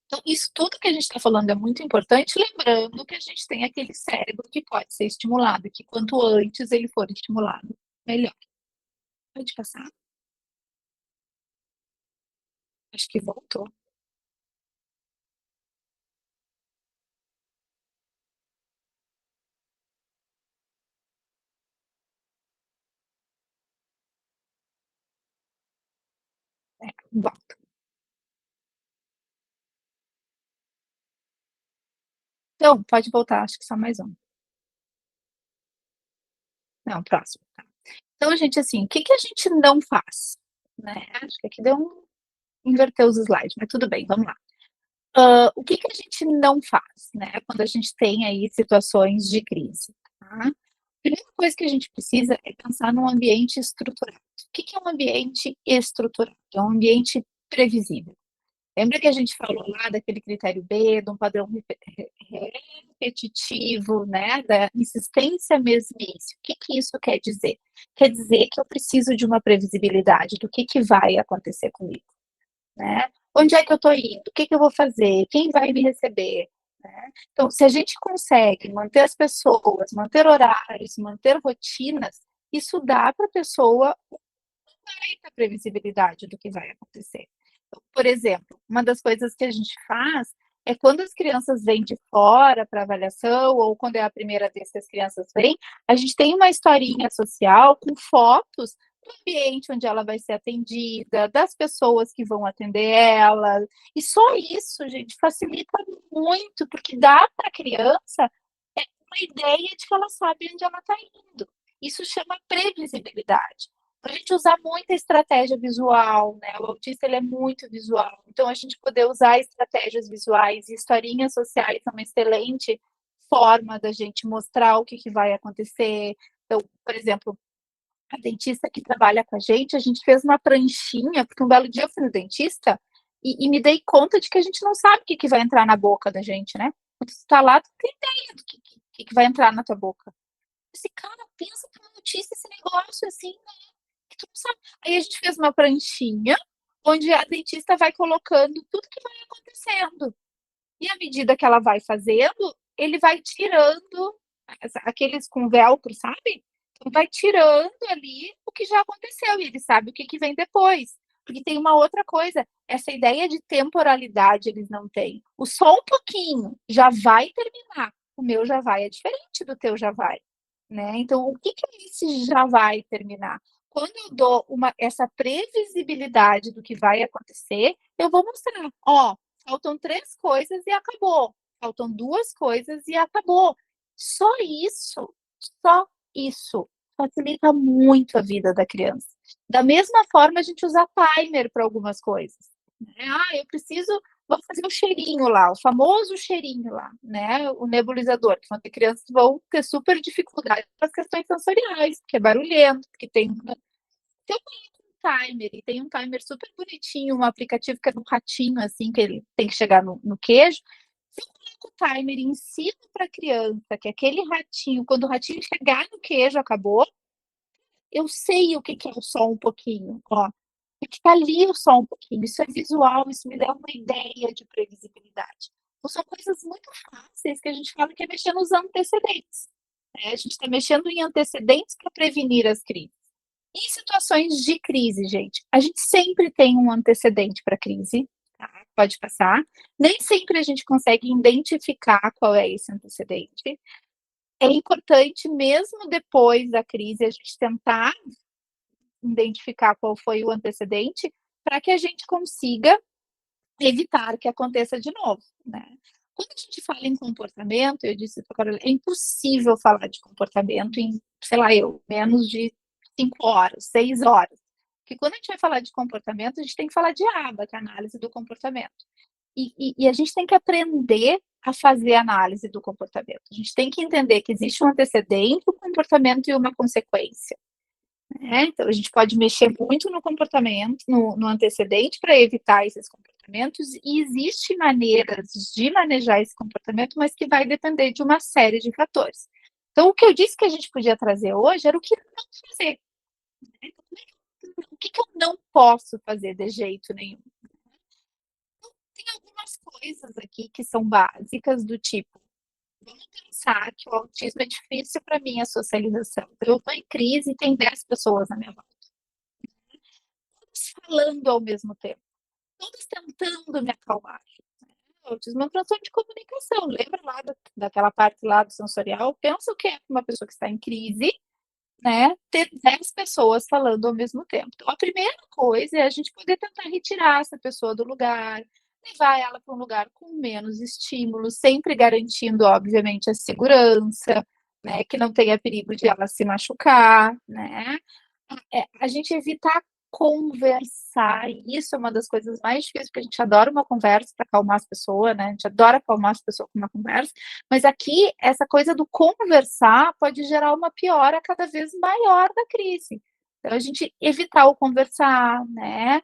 Então, isso tudo que a gente está falando é muito importante, lembrando que a gente tem aquele cérebro que pode ser estimulado, que quanto antes ele for estimulado, melhor. Pode passar? Acho que voltou. Volta. Então, pode voltar, acho que só mais um. Não, próximo. Tá. Então, gente, assim, o que que a gente não faz? Né? Acho que aqui deu inverter os slides, mas tudo bem, vamos lá. O que que a gente não faz, né, quando a gente tem aí situações de crise, tá? A primeira coisa que a gente precisa é pensar num ambiente estruturado. O que que é um ambiente estruturado? É um ambiente previsível. Lembra que a gente falou lá daquele critério B, de um padrão repetitivo, né, da insistência mesmice. O que que isso quer dizer? Quer dizer que eu preciso de uma previsibilidade do que vai acontecer comigo, né? Onde é que eu estou indo? O que que eu vou fazer? Quem vai me receber? Né? Então, se a gente consegue manter as pessoas, manter horários, manter rotinas, isso dá para a pessoa muita previsibilidade do que vai acontecer. Então, por exemplo, uma das coisas que a gente faz é quando as crianças vêm de fora para avaliação, ou quando é a primeira vez que as crianças vêm, a gente tem uma historinha social com fotos do ambiente onde ela vai ser atendida, das pessoas que vão atender ela. E só isso, gente, facilita muito, porque dá para a criança uma ideia de que ela sabe onde ela está indo. Isso chama previsibilidade. A gente usar muita estratégia visual, né? O autista ele é muito visual, então a gente poder usar estratégias visuais e historinhas sociais é uma excelente forma da gente mostrar o que vai acontecer. Então, por exemplo, a dentista que trabalha com a gente fez uma pranchinha, porque um belo dia eu fui no dentista e me dei conta de que a gente não sabe o que vai entrar na boca da gente, né? Quando você está lá, tu não tem ideia do que vai entrar na tua boca. Esse cara pensa que é um autista esse negócio assim, que tu não sabe. Aí a gente fez uma pranchinha onde a dentista vai colocando tudo que vai acontecendo. E à medida que ela vai fazendo, ele vai tirando aqueles com velcro, sabe? Então vai tirando ali o que já aconteceu e ele sabe o que vem depois. Porque tem uma outra coisa, essa ideia de temporalidade eles não têm. O só um pouquinho já vai terminar. O meu já vai é diferente do teu já vai, né? Então, o que é esse já vai terminar? Quando eu dou essa previsibilidade do que vai acontecer, eu vou mostrar, ó, faltam 3 coisas e acabou. Faltam 2 coisas e acabou. Só isso facilita muito a vida da criança. Da mesma forma, a gente usa timer para algumas coisas. Eu preciso, vou fazer o cheirinho lá, o famoso cheirinho lá, né? O nebulizador, que vão ter crianças que vão ter super dificuldade com as questões sensoriais, porque é barulhento, porque tem timer, e tem um timer super bonitinho, um aplicativo que é um ratinho, assim, que ele tem que chegar no queijo. Se eu coloco o timer e ensino para a criança que aquele ratinho, quando o ratinho chegar no queijo, acabou, eu sei o que é o só um pouquinho, ó. Porque tá ali o só um pouquinho, isso é visual, isso me dá uma ideia de previsibilidade. Então, são coisas muito fáceis que a gente fala que é mexer nos antecedentes. Né? A gente está mexendo em antecedentes para prevenir as crises. Em situações de crise, gente, a gente sempre tem um antecedente para a crise, tá? Pode passar. Nem sempre a gente consegue identificar qual é esse antecedente. É importante, mesmo depois da crise, a gente tentar identificar qual foi o antecedente para que a gente consiga evitar que aconteça de novo, né? Quando a gente fala em comportamento, eu disse para a Carolina, é impossível falar de comportamento em, sei lá, menos de 5 horas, 6 horas. Porque quando a gente vai falar de comportamento, a gente tem que falar de aba, que é a análise do comportamento. E a gente tem que aprender a fazer análise do comportamento. A gente tem que entender que existe um antecedente, um comportamento e uma consequência. Né? Então, a gente pode mexer muito no comportamento, no antecedente, para evitar esses comportamentos, e existem maneiras de manejar esse comportamento, mas que vai depender de uma série de fatores. Então, o que eu disse que a gente podia trazer hoje era o que não fazer. Né? O que eu não posso fazer de jeito nenhum? Então, tem algumas coisas aqui que são básicas, do tipo, vamos pensar que o autismo é difícil para mim a socialização. Eu estou em crise e tem 10 pessoas na minha volta. Todas falando ao mesmo tempo. Todas tentando me acalmar. O autismo é uma transtorno de comunicação. Lembra lá daquela parte lá do sensorial? Pensa o que é uma pessoa que está em crise, né? Ter 10 pessoas falando ao mesmo tempo. Então, a primeira coisa é a gente poder tentar retirar essa pessoa do lugar. De levar ela para um lugar com menos estímulos, sempre garantindo, obviamente, a segurança, né, que não tenha perigo de ela se machucar, né? A gente evitar conversar, e isso é uma das coisas mais difíceis, porque a gente adora uma conversa para acalmar as pessoas, né? A gente adora acalmar as pessoas com uma conversa, mas aqui essa coisa do conversar pode gerar uma piora cada vez maior da crise. Então, a gente evitar o conversar, né?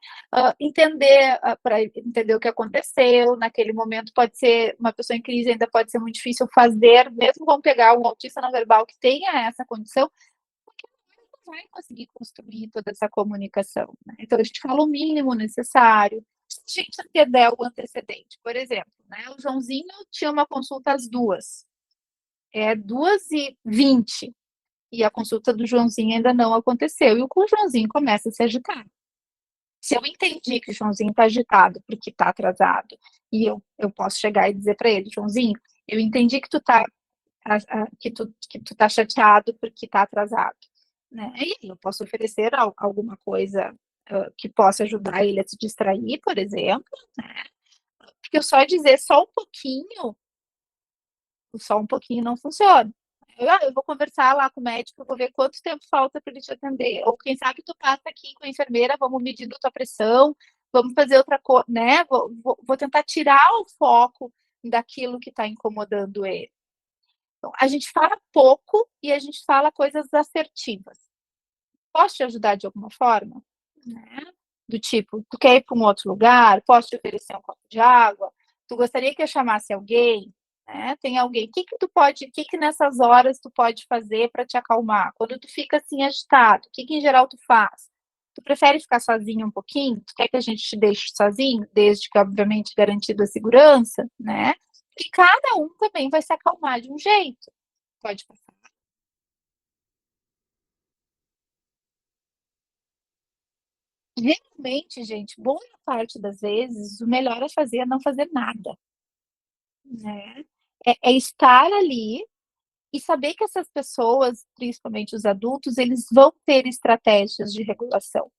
Entender, para entender o que aconteceu naquele momento, pode ser, uma pessoa em crise ainda pode ser muito difícil fazer, mesmo vamos pegar um autista não verbal que tenha essa condição, vai conseguir construir toda essa comunicação, né? Então, a gente fala o mínimo necessário. Se a gente entender o antecedente, por exemplo, né? O Joãozinho tinha uma consulta às 2h, 2h20, e a consulta do Joãozinho ainda não aconteceu, e o Joãozinho começa a se agitar. Se eu entendi que o Joãozinho está agitado porque está atrasado, e eu posso chegar e dizer para ele, Joãozinho, eu entendi que tu tá chateado porque está atrasado, né? E eu posso oferecer alguma coisa que possa ajudar ele a se distrair, por exemplo, né? Porque só dizer só um pouquinho não funciona. Eu vou conversar lá com o médico, eu vou ver quanto tempo falta para ele te atender. Ou quem sabe tu passa aqui com a enfermeira, vamos medir a tua pressão, vamos fazer outra coisa, né? Vou tentar tirar o foco daquilo que está incomodando ele. Então, a gente fala pouco e a gente fala coisas assertivas. Posso te ajudar de alguma forma? Né? Do tipo, tu quer ir para um outro lugar? Posso te oferecer um copo de água? Tu gostaria que eu chamasse alguém? Né? Tem alguém? O que nessas horas tu pode fazer para te acalmar? Quando tu fica assim agitado, o que em geral tu faz? Tu prefere ficar sozinho um pouquinho? Tu quer que a gente te deixe sozinho? Desde que, obviamente, garantido a segurança, né? E cada um também vai se acalmar de um jeito. Pode passar. Realmente, gente, boa parte das vezes, o melhor a fazer é não fazer nada, né? É estar ali e saber que essas pessoas, principalmente os adultos, eles vão ter estratégias de regulação.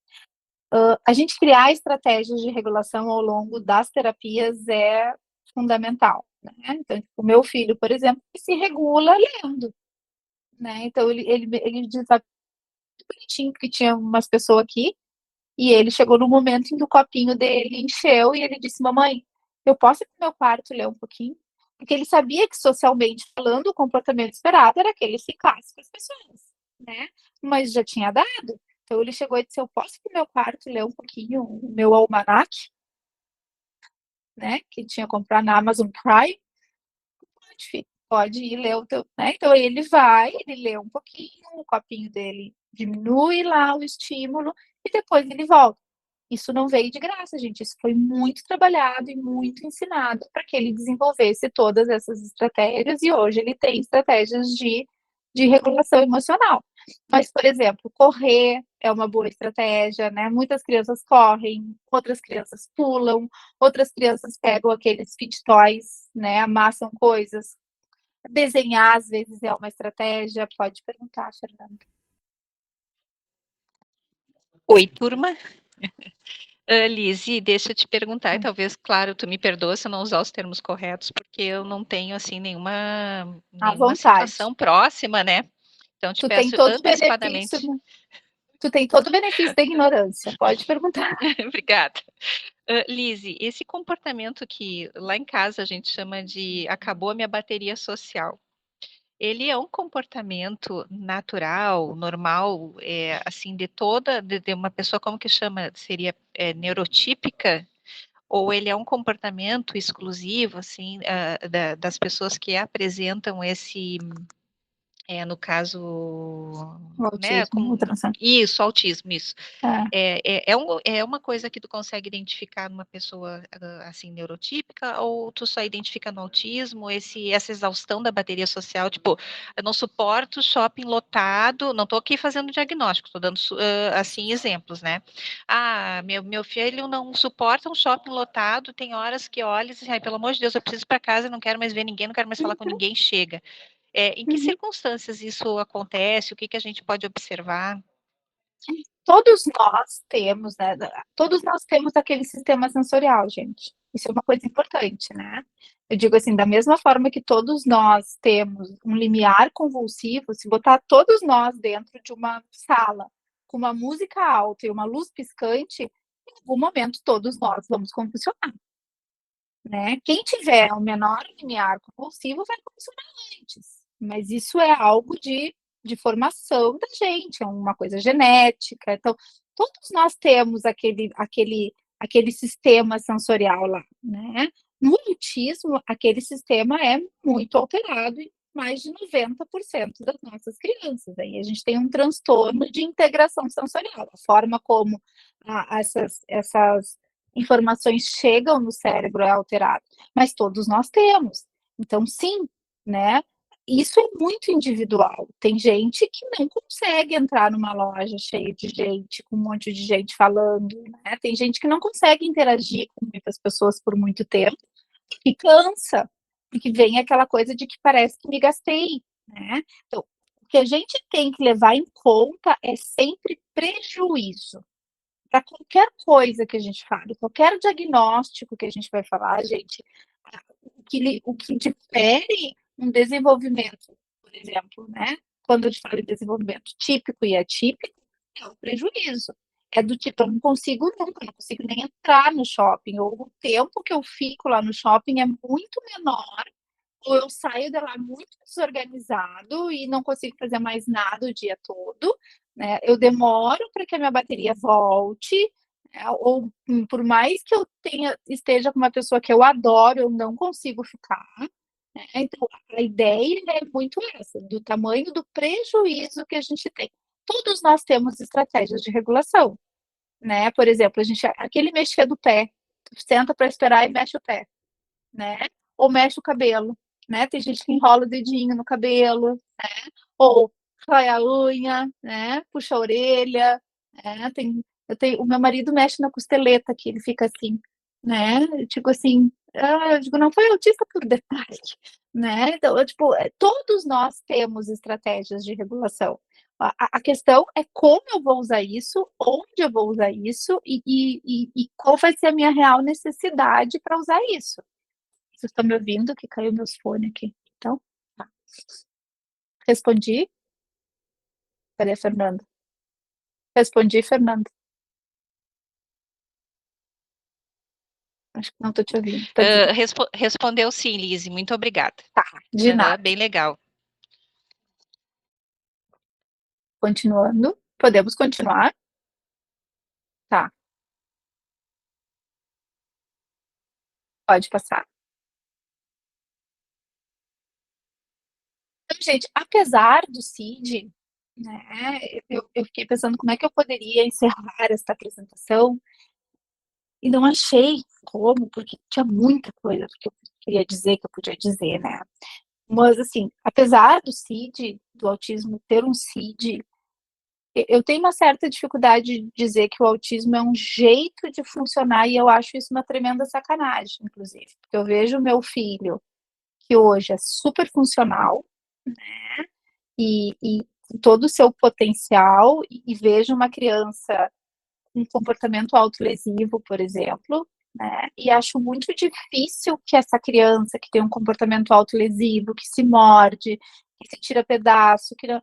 A gente criar estratégias de regulação ao longo das terapias é fundamental, né? Então, o meu filho, por exemplo, se regula lendo, né? Então, ele diz bonitinho, porque tinha umas pessoas aqui, e ele chegou no momento em que o copinho dele encheu e ele disse, mamãe, eu posso ir para o meu quarto ler um pouquinho? Porque ele sabia que, socialmente falando, o comportamento esperado era que ele ficasse com as pessoas, né? Mas já tinha dado. Então ele chegou e disse, eu posso ir para o meu quarto ler um pouquinho o meu almanaque, né? Que tinha comprado na Amazon Prime. Pode, filho, pode ir ler o teu, né? Então ele vai, ele lê um pouquinho, o copinho dele diminui lá o estímulo e depois ele volta. Isso não veio de graça, gente. Isso foi muito trabalhado e muito ensinado para que ele desenvolvesse todas essas estratégias e hoje ele tem estratégias de regulação emocional. Mas, por exemplo, correr é uma boa estratégia, né? Muitas crianças correm, outras crianças pulam, outras crianças pegam aqueles fit toys, né? Amassam coisas. Desenhar, às vezes, é uma estratégia. Pode perguntar, Fernanda. Oi, turma. Lizzy, deixa eu te perguntar, e talvez, claro, tu me perdoa se eu não usar os termos corretos, porque eu não tenho, assim, nenhuma situação próxima, né? Então, te peço antecipadamente. Tu tem todo o benefício da ignorância, pode perguntar. Obrigada. Lizzy, esse comportamento que lá em casa a gente chama de acabou a minha bateria social, ele é um comportamento natural, normal, assim, de uma pessoa, como que chama? Seria neurotípica? Ou ele é um comportamento exclusivo, assim, das pessoas que apresentam esse, no caso, o autismo, né, isso, autismo, isso. É uma coisa que tu consegue identificar numa pessoa, assim, neurotípica, ou tu só identifica no autismo essa exaustão da bateria social, tipo, eu não suporto shopping lotado, não estou aqui fazendo diagnóstico, estou dando, assim, exemplos, né? Meu filho não suporta um shopping lotado, tem horas que olha e diz, ai, pelo amor de Deus, eu preciso ir para casa, não quero mais ver ninguém, não quero mais falar com ninguém, chega. Em que circunstâncias isso acontece? O que a gente pode observar? Todos nós temos, né? Todos nós temos aquele sistema sensorial, gente. Isso é uma coisa importante, né? Eu digo assim, da mesma forma que todos nós temos um limiar convulsivo, se botar todos nós dentro de uma sala com uma música alta e uma luz piscante, em algum momento todos nós vamos convulsionar, né? Quem tiver o menor limiar convulsivo vai convulsionar antes, mas isso é algo de formação da gente, é uma coisa genética. Então, todos nós temos aquele sistema sensorial lá, né? No autismo, aquele sistema é muito alterado em mais de 90% das nossas crianças. Aí a gente tem um transtorno de integração sensorial, a forma como essas informações chegam no cérebro é alterada, mas todos nós temos. Então, sim, né? Isso é muito individual. Tem gente que não consegue entrar numa loja cheia de gente, com um monte de gente falando, né? Tem gente que não consegue interagir com muitas pessoas por muito tempo, e cansa, porque vem aquela coisa de que parece que me gastei, né? Então, o que a gente tem que levar em conta é sempre prejuízo. Para qualquer coisa que a gente fale, qualquer diagnóstico que a gente vai falar, gente, o que difere um desenvolvimento, por exemplo, né? Quando a gente fala de desenvolvimento típico e atípico, é o prejuízo. É do tipo, eu não consigo nunca, não consigo nem entrar no shopping, ou o tempo que eu fico lá no shopping é muito menor, ou eu saio de lá muito desorganizado e não consigo fazer mais nada o dia todo, né? Eu demoro para que a minha bateria volte, né? Ou por mais que eu esteja com uma pessoa que eu adoro, eu não consigo ficar, né? Então, a ideia é muito essa, do tamanho do prejuízo que a gente tem. Todos nós temos estratégias de regulação, né? Por exemplo, aquele mexer do pé, senta para esperar e mexe o pé, né? Ou mexe o cabelo, né? Tem gente que enrola o dedinho no cabelo, né? Ou rói a unha, né? Puxa a orelha, né? O meu marido mexe na costeleta, que ele fica assim, né? Eu digo assim, eu digo, não foi autista por detalhe, né? Então, todos nós temos estratégias de regulação. A questão é como eu vou usar isso, onde eu vou usar isso e qual vai ser a minha real necessidade para usar isso. Vocês estão me ouvindo? Que caiu meus fones aqui. Então, tá. Respondi? Cadê a Fernanda? Respondi, Fernanda. Acho que não estou te ouvindo. Respondeu sim, Lise. Muito obrigada. Tá, de nada. Bem legal. Continuando. Podemos continuar? Tá. Pode passar. Então, gente, apesar do CID, né, eu fiquei pensando como é que eu poderia encerrar esta apresentação e não achei como, porque tinha muita coisa que eu queria dizer, que eu podia dizer, né? Mas, assim, apesar do CID, do autismo ter um CID, eu tenho uma certa dificuldade de dizer que o autismo é um jeito de funcionar e eu acho isso uma tremenda sacanagem, inclusive. Porque eu vejo o meu filho, que hoje é super funcional, né? E todo o seu potencial, e vejo uma criança com comportamento autolesivo, por exemplo, né? E acho muito difícil que essa criança que tem um comportamento autolesivo, que se morde, que se tira pedaço, que não,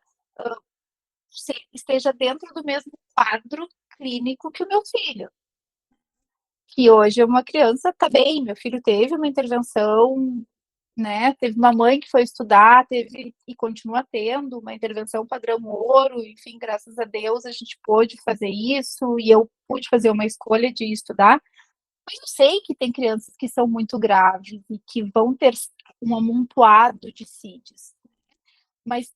esteja dentro do mesmo quadro clínico que o meu filho. Que hoje é uma criança, está bem, meu filho teve uma intervenção, né? Teve uma mãe que foi estudar, teve e continua tendo uma intervenção padrão ouro, enfim, graças a Deus a gente pôde fazer isso e eu pude fazer uma escolha de estudar. Mas eu sei que tem crianças que são muito graves e que vão ter um amontoado de CIDs. Mas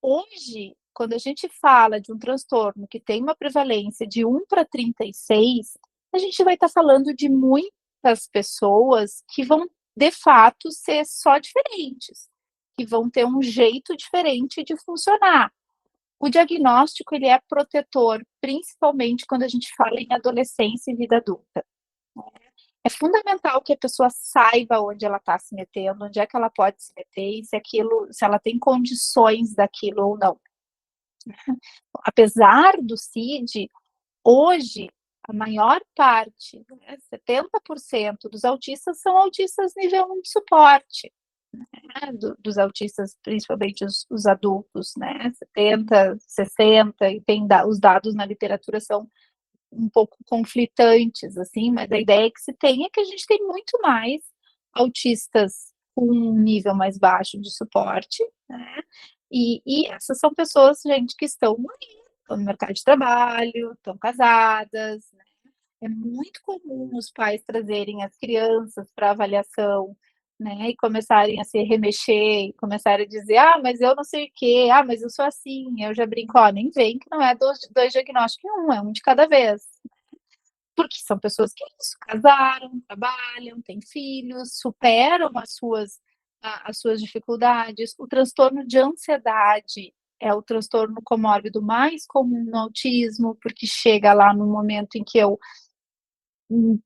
hoje, quando a gente fala de um transtorno que tem uma prevalência de 1 para 36, a gente vai estar falando de muitas pessoas que vão, de fato, ser só diferentes, que vão ter um jeito diferente de funcionar. O diagnóstico, ele é protetor, principalmente quando a gente fala em adolescência e vida adulta. É fundamental que a pessoa saiba onde ela está se metendo, onde é que ela pode se meter, e se ela tem condições daquilo ou não. Apesar do CID, hoje a maior parte, né, 70% dos autistas são autistas nível 1 de suporte, né, dos autistas, principalmente os adultos, né, 70, 60, e os dados na literatura são um pouco conflitantes, assim, mas a ideia que se tem é que a gente tem muito mais autistas com um nível mais baixo de suporte, né, e essas são pessoas, gente, que estão no mercado de trabalho, estão casadas, né? É muito comum os pais trazerem as crianças para avaliação, né, e começarem a se remexer, e começarem a dizer, mas eu não sei o quê, mas eu sou assim, eu já brinco, nem vem que não é dois diagnósticos em um, é um de cada vez. Porque são pessoas que casaram, trabalham, têm filhos, superam as suas dificuldades. O transtorno de ansiedade é o transtorno comórbido mais comum no autismo, porque chega lá no momento em que eu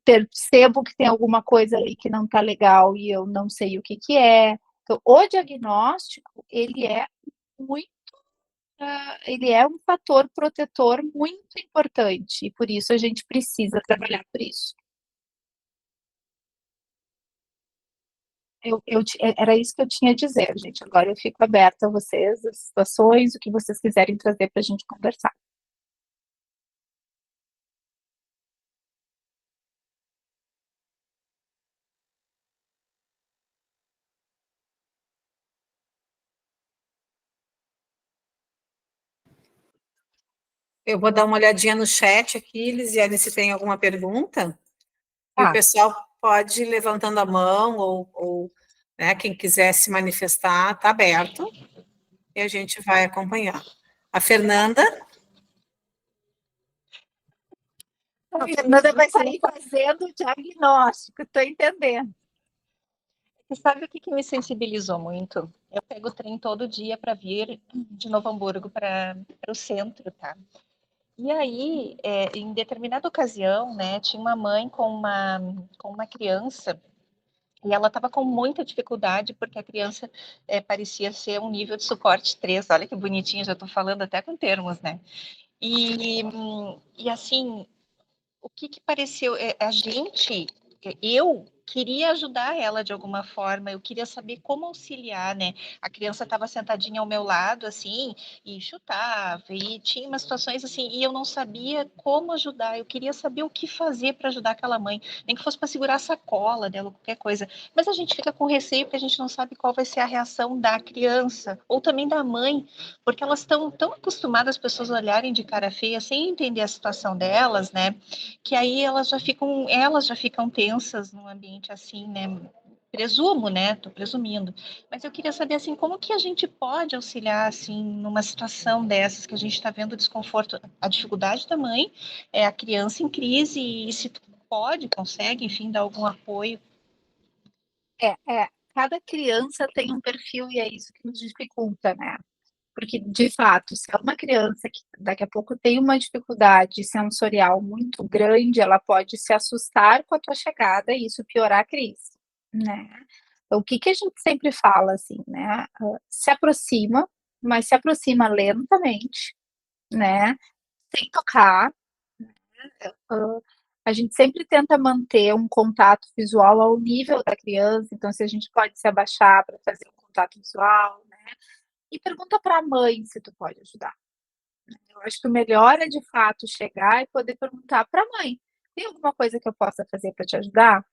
percebo que tem alguma coisa ali que não está legal e eu não sei o que é. Então, o diagnóstico, ele é um fator protetor muito importante, e por isso a gente precisa trabalhar por isso. Era isso que eu tinha a dizer, gente. Agora eu fico aberta a vocês, as situações, o que vocês quiserem trazer para a gente conversar. Eu vou dar uma olhadinha no chat aqui, Lisiane, se tem alguma pergunta. E o pessoal pode ir levantando a mão, ou né, quem quiser se manifestar, está aberto, e a gente vai acompanhar. A Fernanda? A Fernanda vai sair fazendo o diagnóstico, estou entendendo. Você sabe o que me sensibilizou muito? Eu pego o trem todo dia para vir de Novo Hamburgo para o centro, tá? E aí, em determinada ocasião, né, tinha uma mãe com uma criança, e ela estava com muita dificuldade, porque a criança parecia ser um nível de suporte 3. Olha que bonitinho, já estou falando até com termos, né? E assim, o que pareceu? Eu queria ajudar ela de alguma forma, eu queria saber como auxiliar, né? A criança estava sentadinha ao meu lado, assim, e chutava, e tinha umas situações assim, e eu não sabia como ajudar, eu queria saber o que fazer para ajudar aquela mãe, nem que fosse para segurar a sacola dela, qualquer coisa. Mas a gente fica com receio porque a gente não sabe qual vai ser a reação da criança, ou também da mãe, porque elas estão tão acostumadas as pessoas olharem de cara feia sem entender a situação delas, né? Que aí elas já ficam tensas num ambiente assim, né? Presumo, né? Tô presumindo. Mas eu queria saber, assim, como que a gente pode auxiliar, assim, numa situação dessas que a gente está vendo o desconforto, a dificuldade da mãe, a criança em crise, e se consegue, enfim, dar algum apoio. Cada criança tem um perfil e é isso que nos dificulta, né? Porque, de fato, se é uma criança que daqui a pouco tem uma dificuldade sensorial muito grande, ela pode se assustar com a tua chegada e isso piorar a crise, né? Então, o que a gente sempre fala, assim, né? Se aproxima, mas se aproxima lentamente, né? Sem tocar. A gente sempre tenta manter um contato visual ao nível da criança, então, se a gente pode se abaixar para fazer um contato visual, né? E pergunta para a mãe se tu pode ajudar. Eu acho que o melhor é, de fato, chegar e poder perguntar para a mãe: tem alguma coisa que eu possa fazer para te ajudar?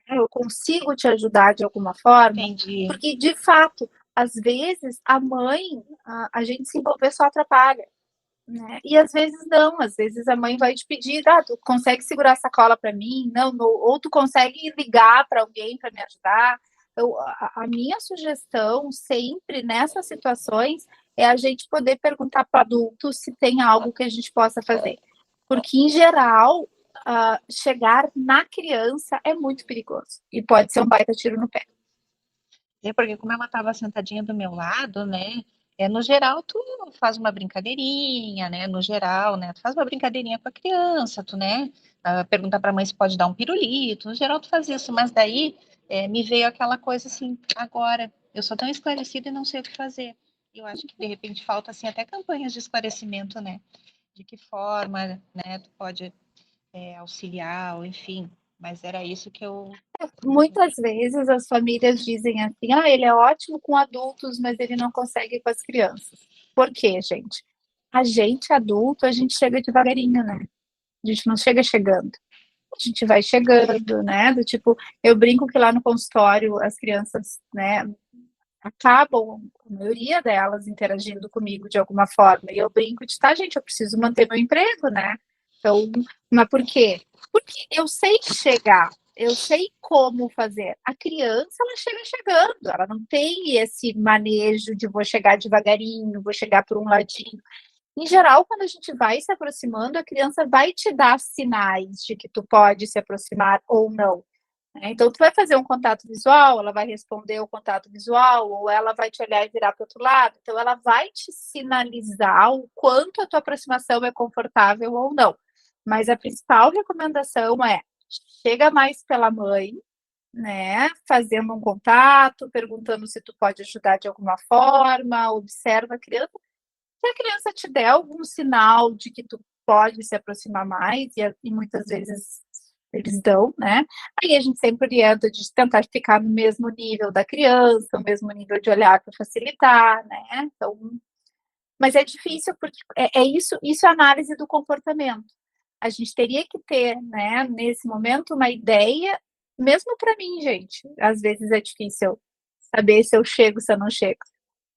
Eu consigo te ajudar de alguma forma? Entendi. Porque, de fato, às vezes, a mãe, a gente se envolver só atrapalha. Né? E às vezes não, às vezes a mãe vai te pedir, tu consegue segurar a sacola para mim? Não, ou tu consegue ligar para alguém para me ajudar? A minha sugestão sempre nessas situações é a gente poder perguntar para adultos se tem algo que a gente possa fazer. Porque, em geral, chegar na criança é muito perigoso e pode ser um baita tiro no pé. Porque como ela estava sentadinha do meu lado, né? No geral, tu faz uma brincadeirinha, né? No geral, né? Tu faz uma brincadeirinha com a criança, tu, né? Pergunta para a mãe se pode dar um pirulito. No geral, tu faz isso. Mas daí me veio aquela coisa assim, agora, eu sou tão esclarecida e não sei o que fazer. Eu acho que, de repente, falta, assim, até campanhas de esclarecimento, né? De que forma, né? Tu pode auxiliar, ou enfim, mas era isso que eu... Muitas vezes as famílias dizem assim, ele é ótimo com adultos, mas ele não consegue com as crianças. Por quê, gente? A gente, adulto, a gente chega devagarinho, né? A gente não chega chegando. A gente vai chegando, né? Do tipo, eu brinco que lá no consultório as crianças, né, acabam, a maioria delas, interagindo comigo de alguma forma. E eu brinco de, tá, gente, eu preciso manter meu emprego, né? Então, mas por quê? Porque eu sei chegar, eu sei como fazer. A criança, ela chega chegando, ela não tem esse manejo de vou chegar devagarinho, vou chegar por um ladinho. Em geral, quando a gente vai se aproximando, a criança vai te dar sinais de que tu pode se aproximar ou não. Então, tu vai fazer um contato visual, ela vai responder o contato visual, ou ela vai te olhar e virar para o outro lado. Então, ela vai te sinalizar o quanto a tua aproximação é confortável ou não. Mas a principal recomendação é, chega mais pela mãe, né, fazendo um contato, perguntando se tu pode ajudar de alguma forma, observa a criança. Se a criança te der algum sinal de que tu pode se aproximar mais, e muitas vezes eles dão, né? Aí a gente sempre orienta de tentar ficar no mesmo nível da criança, no mesmo nível de olhar para facilitar, né? Então, mas é difícil porque isso é análise do comportamento. A gente teria que ter, né, nesse momento, uma ideia, mesmo para mim, gente, às vezes é difícil saber se eu chego, se eu não chego,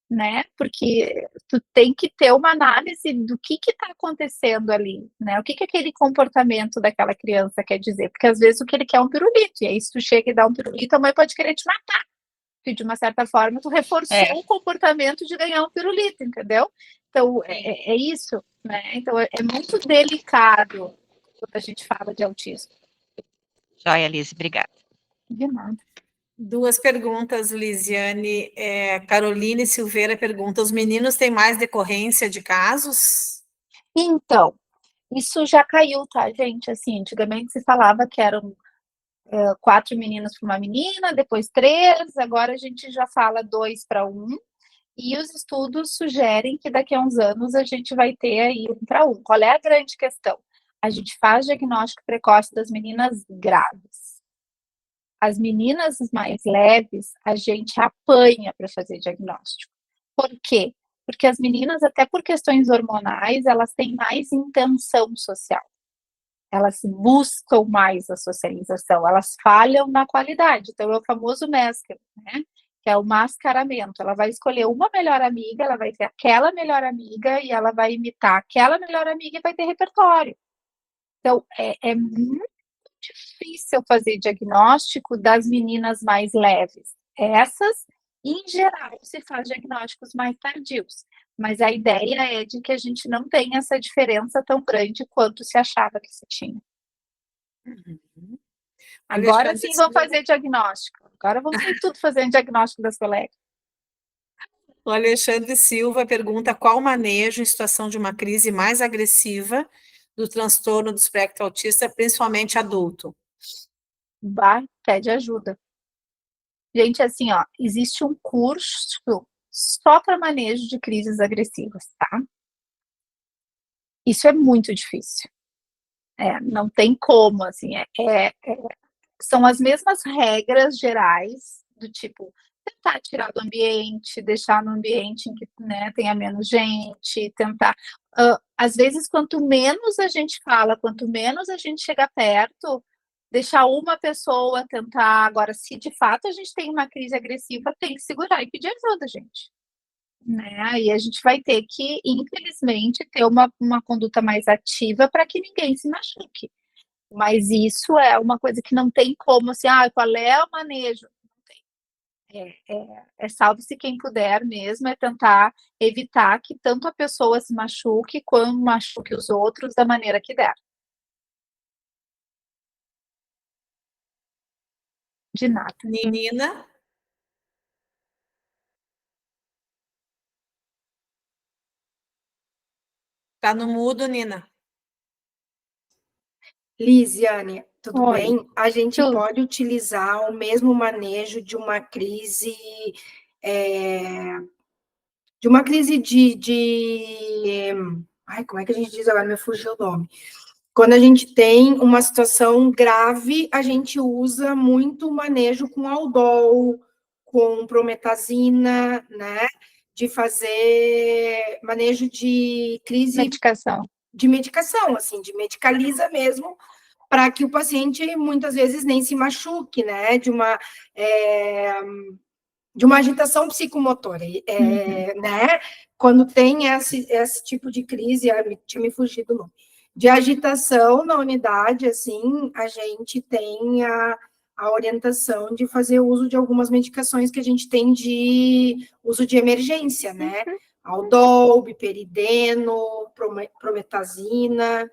né? Porque tu tem que ter uma análise do que está acontecendo ali, né? O que aquele comportamento daquela criança quer dizer? Porque às vezes o que ele quer é um pirulito, e aí se tu chega e dá um pirulito, a mãe pode querer te matar. Porque de uma certa forma tu reforçou o comportamento de ganhar um pirulito, entendeu? Então é isso, né? Então é muito delicado quando a gente fala de autismo. Joia, Liz, obrigada. De nada. 2 perguntas, Lisiane. Caroline Silveira pergunta: os meninos têm mais decorrência de casos? Então, isso já caiu, tá, gente? Assim, antigamente se falava que eram 4 meninos para uma menina, depois 3, agora a gente já fala 2 para 1. E os estudos sugerem que daqui a uns anos a gente vai ter aí 1 para 1. Qual é a grande questão? A gente faz diagnóstico precoce das meninas graves. As meninas mais leves, a gente apanha para fazer diagnóstico. Por quê? Porque as meninas, até por questões hormonais, elas têm mais intenção social. Elas buscam mais a socialização, elas falham na qualidade. Então, é o famoso mescla, né? Que é o mascaramento. Ela vai escolher uma melhor amiga, ela vai ter aquela melhor amiga e ela vai imitar aquela melhor amiga e vai ter repertório. Então, é muito difícil fazer diagnóstico das meninas mais leves. Essas, em geral, se faz diagnósticos mais tardios. Mas a ideia é de que a gente não tenha essa diferença tão grande quanto se achava que se tinha. Uhum. Agora sim vão fazer diagnóstico. Agora vamos ter tudo fazendo diagnóstico das colegas. O Alexandre Silva pergunta: qual manejo em situação de uma crise mais agressiva do transtorno do espectro autista, principalmente adulto? Pede ajuda. Gente, assim, ó, existe um curso só para manejo de crises agressivas, tá? Isso é muito difícil. Não tem como, assim, são as mesmas regras gerais, do tipo, tentar tirar do ambiente, deixar no ambiente em que, né, tenha menos gente, tentar... às vezes, quanto menos a gente fala, quanto menos a gente chega perto, deixar uma pessoa tentar. Agora, se de fato a gente tem uma crise agressiva, tem que segurar e pedir ajuda, gente. Né? E a gente vai ter que, infelizmente, ter uma conduta mais ativa para que ninguém se machuque. Mas isso é uma coisa que não tem como, assim, qual é o manejo? Não tem. Salve-se quem puder mesmo, é tentar evitar que tanto a pessoa se machuque, quanto machuque os outros da maneira que der. De nada. Nina? Tá no mudo, Nina. Lisiane, tudo Oi. bem? A gente pode utilizar o mesmo manejo de uma crise, Ai, como é que a gente diz agora? Me fugiu o nome. Quando a gente tem uma situação grave, a gente usa muito manejo com Aldol, com prometazina, né? De fazer manejo de crise de medicação, assim, de medicaliza mesmo, para que o paciente muitas vezes nem se machuque, né? De uma agitação psicomotora, né? Quando tem esse tipo de crise, tinha me fugido o nome, de agitação na unidade, assim, a gente tem a orientação de fazer uso de algumas medicações que a gente tem de uso de emergência, né? Aldol, biperideno, prometazina.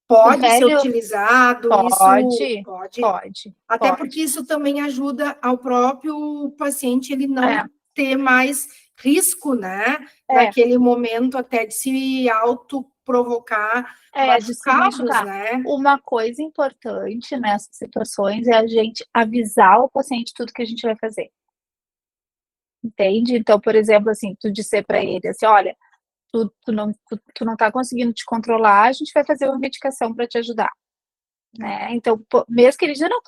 Pode ser utilizado, Pode. Até porque isso também ajuda ao próprio paciente ele não ter mais risco, né? Naquele momento até de se autoprovocar machucados, né? Uma coisa importante nessas situações é a gente avisar o paciente tudo que a gente vai fazer. Entende? Então, por exemplo, assim, tu disser para ele assim, olha, tu não tá conseguindo te controlar, a gente vai fazer uma medicação para te ajudar, né? Então, mesmo que ele diga, não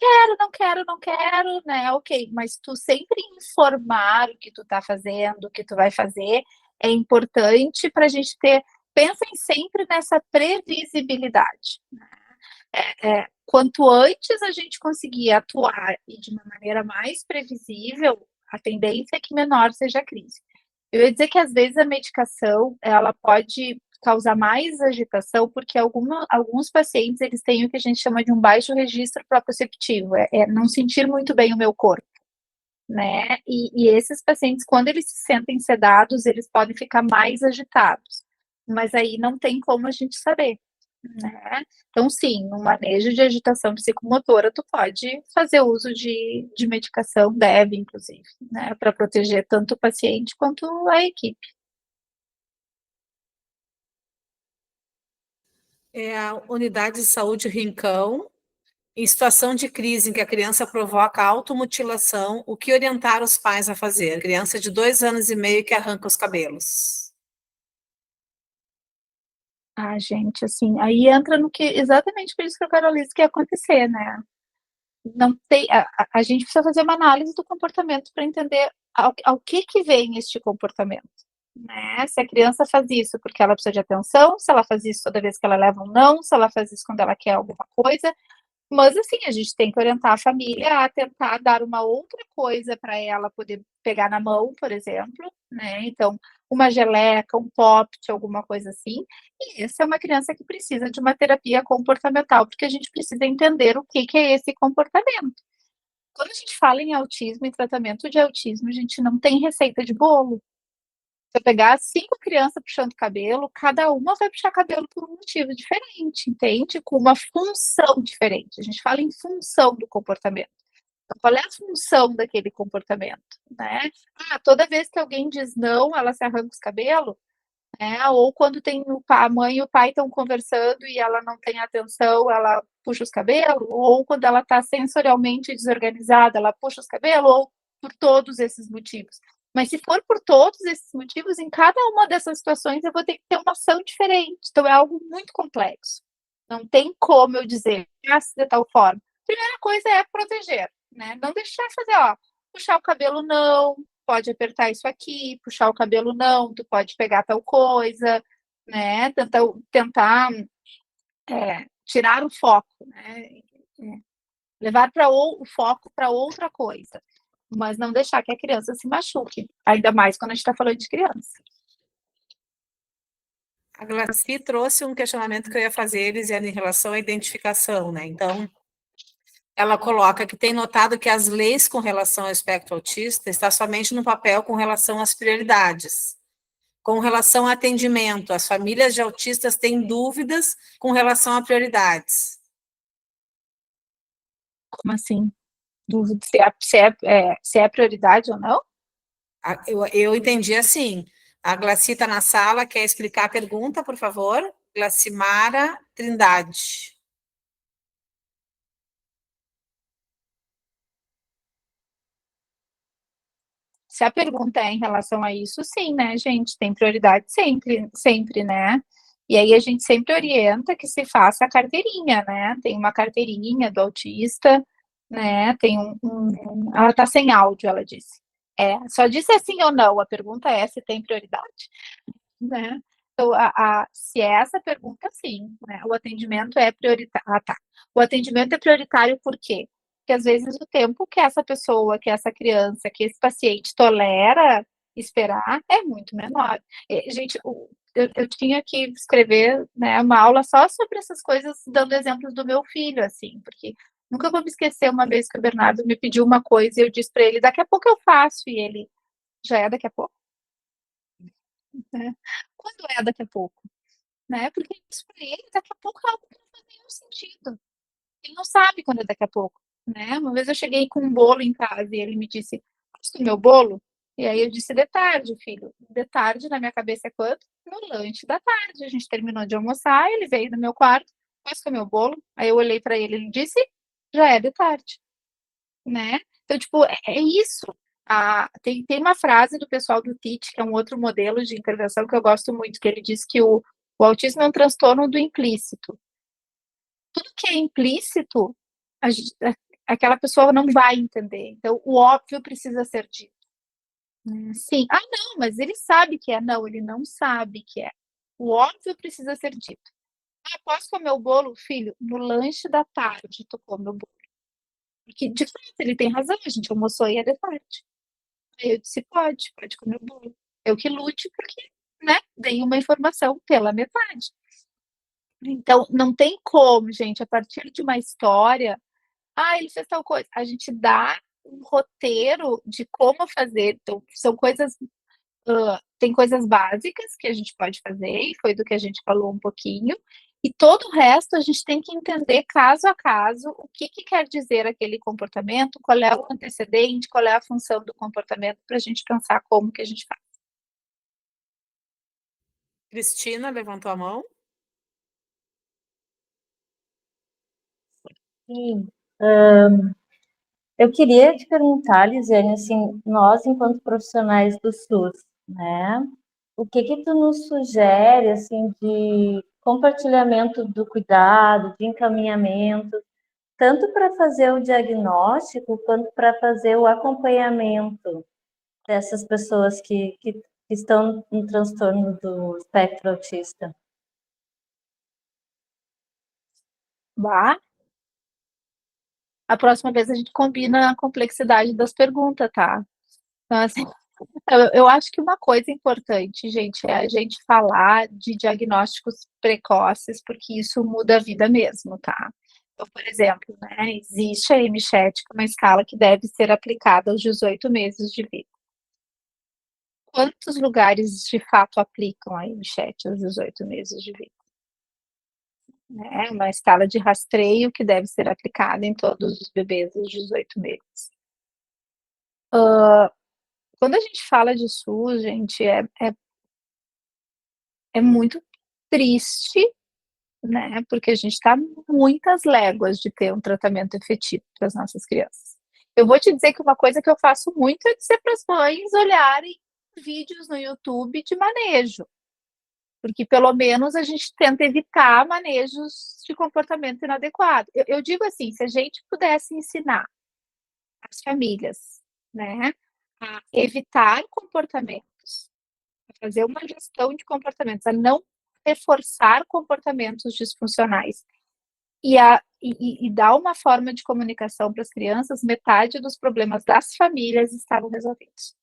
quero, né? Ok, mas tu sempre informar o que tu tá fazendo, o que tu vai fazer, é importante para a gente ter, pensem sempre nessa previsibilidade, né? Quanto antes a gente conseguir atuar e de uma maneira mais previsível, a tendência é que menor seja a crise. Eu ia dizer que às vezes a medicação ela pode causar mais agitação, porque alguns pacientes eles têm o que a gente chama de um baixo registro proprioceptivo, não sentir muito bem o meu corpo, né? E esses pacientes, quando eles se sentem sedados, eles podem ficar mais agitados, mas aí não tem como a gente saber, né? Então, sim, no manejo de agitação psicomotora, tu pode fazer uso de medicação, deve, inclusive, né? Para proteger tanto o paciente quanto a equipe. É a unidade de saúde Rincão, em situação de crise em que a criança provoca automutilação, o que orientar os pais a fazer? Criança de 2 anos e meio que arranca os cabelos. Ah, gente, assim, aí entra no que exatamente por isso que a Carolice quer acontecer, né? Não tem, a gente precisa fazer uma análise do comportamento para entender ao que vem este comportamento, né? Se a criança faz isso porque ela precisa de atenção, se ela faz isso toda vez que ela leva um não, se ela faz isso quando ela quer alguma coisa, mas assim, a gente tem que orientar a família a tentar dar uma outra coisa para ela poder pegar na mão, por exemplo, né? Então, uma geleca, um pop-it, alguma coisa assim. E essa é uma criança que precisa de uma terapia comportamental, porque a gente precisa entender o que é esse comportamento. Quando a gente fala em autismo e tratamento de autismo, a gente não tem receita de bolo. Se eu pegar 5 crianças puxando cabelo, cada uma vai puxar cabelo por um motivo diferente, entende? Com uma função diferente. A gente fala em função do comportamento. Então, qual é a função daquele comportamento, né? Toda vez que alguém diz não, ela se arranca os cabelos, né? Ou quando tem a mãe e o pai estão conversando e ela não tem atenção, ela puxa os cabelos, ou quando ela está sensorialmente desorganizada, ela puxa os cabelos, ou por todos esses motivos. Mas se for por todos esses motivos, em cada uma dessas situações eu vou ter que ter uma ação diferente. Então é algo muito complexo. Não tem como eu dizer, de tal forma. Primeira coisa é proteger, né? Não deixar fazer, puxar o cabelo não, pode apertar isso aqui, puxar o cabelo não, tu pode pegar tal coisa, né? Tentar tirar o foco, né? Levar o foco para outra coisa, mas não deixar que a criança se machuque, ainda mais quando a gente está falando de criança. A Glaci trouxe um questionamento que eu ia fazer, eles em relação à identificação, né? Então, ela coloca que tem notado que as leis com relação ao espectro autista está somente no papel com relação às prioridades. Com relação ao atendimento, as famílias de autistas têm dúvidas com relação a prioridades. Como assim? Dúvida se é prioridade ou não? Eu entendi assim. A Glaci está na sala, quer explicar a pergunta, por favor? Glacimara Trindade. Se a pergunta é em relação a isso, sim, né, gente? Tem prioridade sempre, sempre, né? E aí a gente sempre orienta que se faça a carteirinha, né? Tem uma carteirinha do autista, né? Tem ela tá sem áudio, ela disse. Só disse sim ou não, a pergunta é se tem prioridade, né? Então, se é essa pergunta, sim, né? O atendimento é prioritário. Ah, tá. O atendimento é prioritário por quê? Porque às vezes o tempo que essa pessoa, que essa criança, que esse paciente tolera esperar é muito menor. Gente, eu tinha que escrever, né, uma aula só sobre essas coisas, dando exemplos do meu filho, assim, porque nunca vou me esquecer uma vez que o Bernardo me pediu uma coisa e eu disse para ele, daqui a pouco eu faço, e ele, já é daqui a pouco? Né? Quando é daqui a pouco? Né? Porque isso para ele, daqui a pouco é algo que não faz nenhum sentido. Ele não sabe quando é daqui a pouco, né? Uma vez eu cheguei com um bolo em casa e ele me disse, posso comer o bolo? E aí eu disse, de tarde, filho. De tarde, na minha cabeça, é quanto? No lanche da tarde. A gente terminou de almoçar, ele veio no meu quarto, posso comer o bolo? Aí eu olhei para ele, ele disse, já é de tarde, né? Então, tipo, é isso. Tem uma frase do pessoal do TIT, que é um outro modelo de intervenção que eu gosto muito, que ele diz que o autismo é um transtorno do implícito. Tudo que é implícito, aquela pessoa não vai entender. Então, o óbvio precisa ser dito. Sim. Ah, não, mas ele sabe que é. Não, ele não sabe que é. O óbvio precisa ser dito. Ah, posso comer o bolo, filho? No lanche da tarde, tu come o bolo. Porque, de fato, ele tem razão. A gente almoçou e é de tarde. Aí eu disse, pode comer o bolo. Eu que lute, porque, né, dei uma informação pela metade. Então, não tem como, gente, a partir de uma história, ele fez tal coisa. A gente dá um roteiro de como fazer. Então, são coisas, tem coisas básicas que a gente pode fazer, e foi do que a gente falou um pouquinho, e todo o resto a gente tem que entender caso a caso o que quer dizer aquele comportamento, qual é o antecedente, qual é a função do comportamento, para a gente pensar como que a gente faz. Cristina levantou a mão. Sim. Eu queria te perguntar, Lisiane, assim, nós, enquanto profissionais do SUS, né, o que tu nos sugere, assim, de compartilhamento do cuidado, de encaminhamento, tanto para fazer o diagnóstico, quanto para fazer o acompanhamento dessas pessoas que estão no transtorno do espectro autista? A próxima vez a gente combina a complexidade das perguntas, tá? Então, assim, eu acho que uma coisa importante, gente, é a gente falar de diagnósticos precoces, porque isso muda a vida mesmo, tá? Então, por exemplo, né, existe a MCHAT, uma escala que deve ser aplicada aos 18 meses de vida. Quantos lugares de fato aplicam a MCHAT aos 18 meses de vida? É uma escala de rastreio que deve ser aplicada em todos os bebês aos 18 meses. Quando a gente fala de SUS, gente, é muito triste, né? Porque a gente está muitas léguas de ter um tratamento efetivo para as nossas crianças. Eu vou te dizer que uma coisa que eu faço muito é dizer para as mães olharem vídeos no YouTube de manejo, porque pelo menos a gente tenta evitar manejos de comportamento inadequado. Eu digo assim, se a gente pudesse ensinar as famílias, né, a evitar comportamentos, a fazer uma gestão de comportamentos, a não reforçar comportamentos disfuncionais e dar uma forma de comunicação para as crianças, metade dos problemas das famílias estavam resolvidos.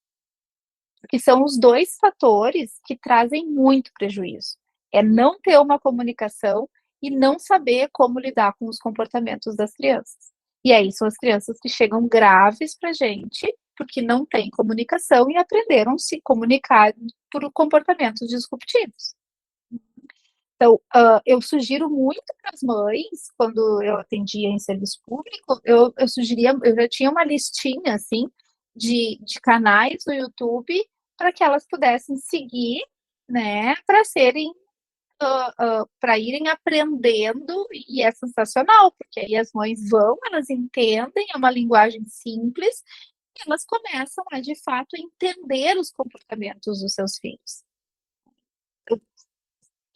Porque são os dois fatores que trazem muito prejuízo. É não ter uma comunicação e não saber como lidar com os comportamentos das crianças. E aí são as crianças que chegam graves para a gente, porque não têm comunicação e aprenderam a se comunicar por comportamentos disruptivos. Então, eu sugiro muito para as mães, quando eu atendia em serviço público, eu sugeria, eu já tinha uma listinha, assim, de canais no YouTube para que elas pudessem seguir, né, para serem, para irem aprendendo, e é sensacional, porque aí as mães vão, elas entendem, é uma linguagem simples, e elas começam a, de fato, entender os comportamentos dos seus filhos.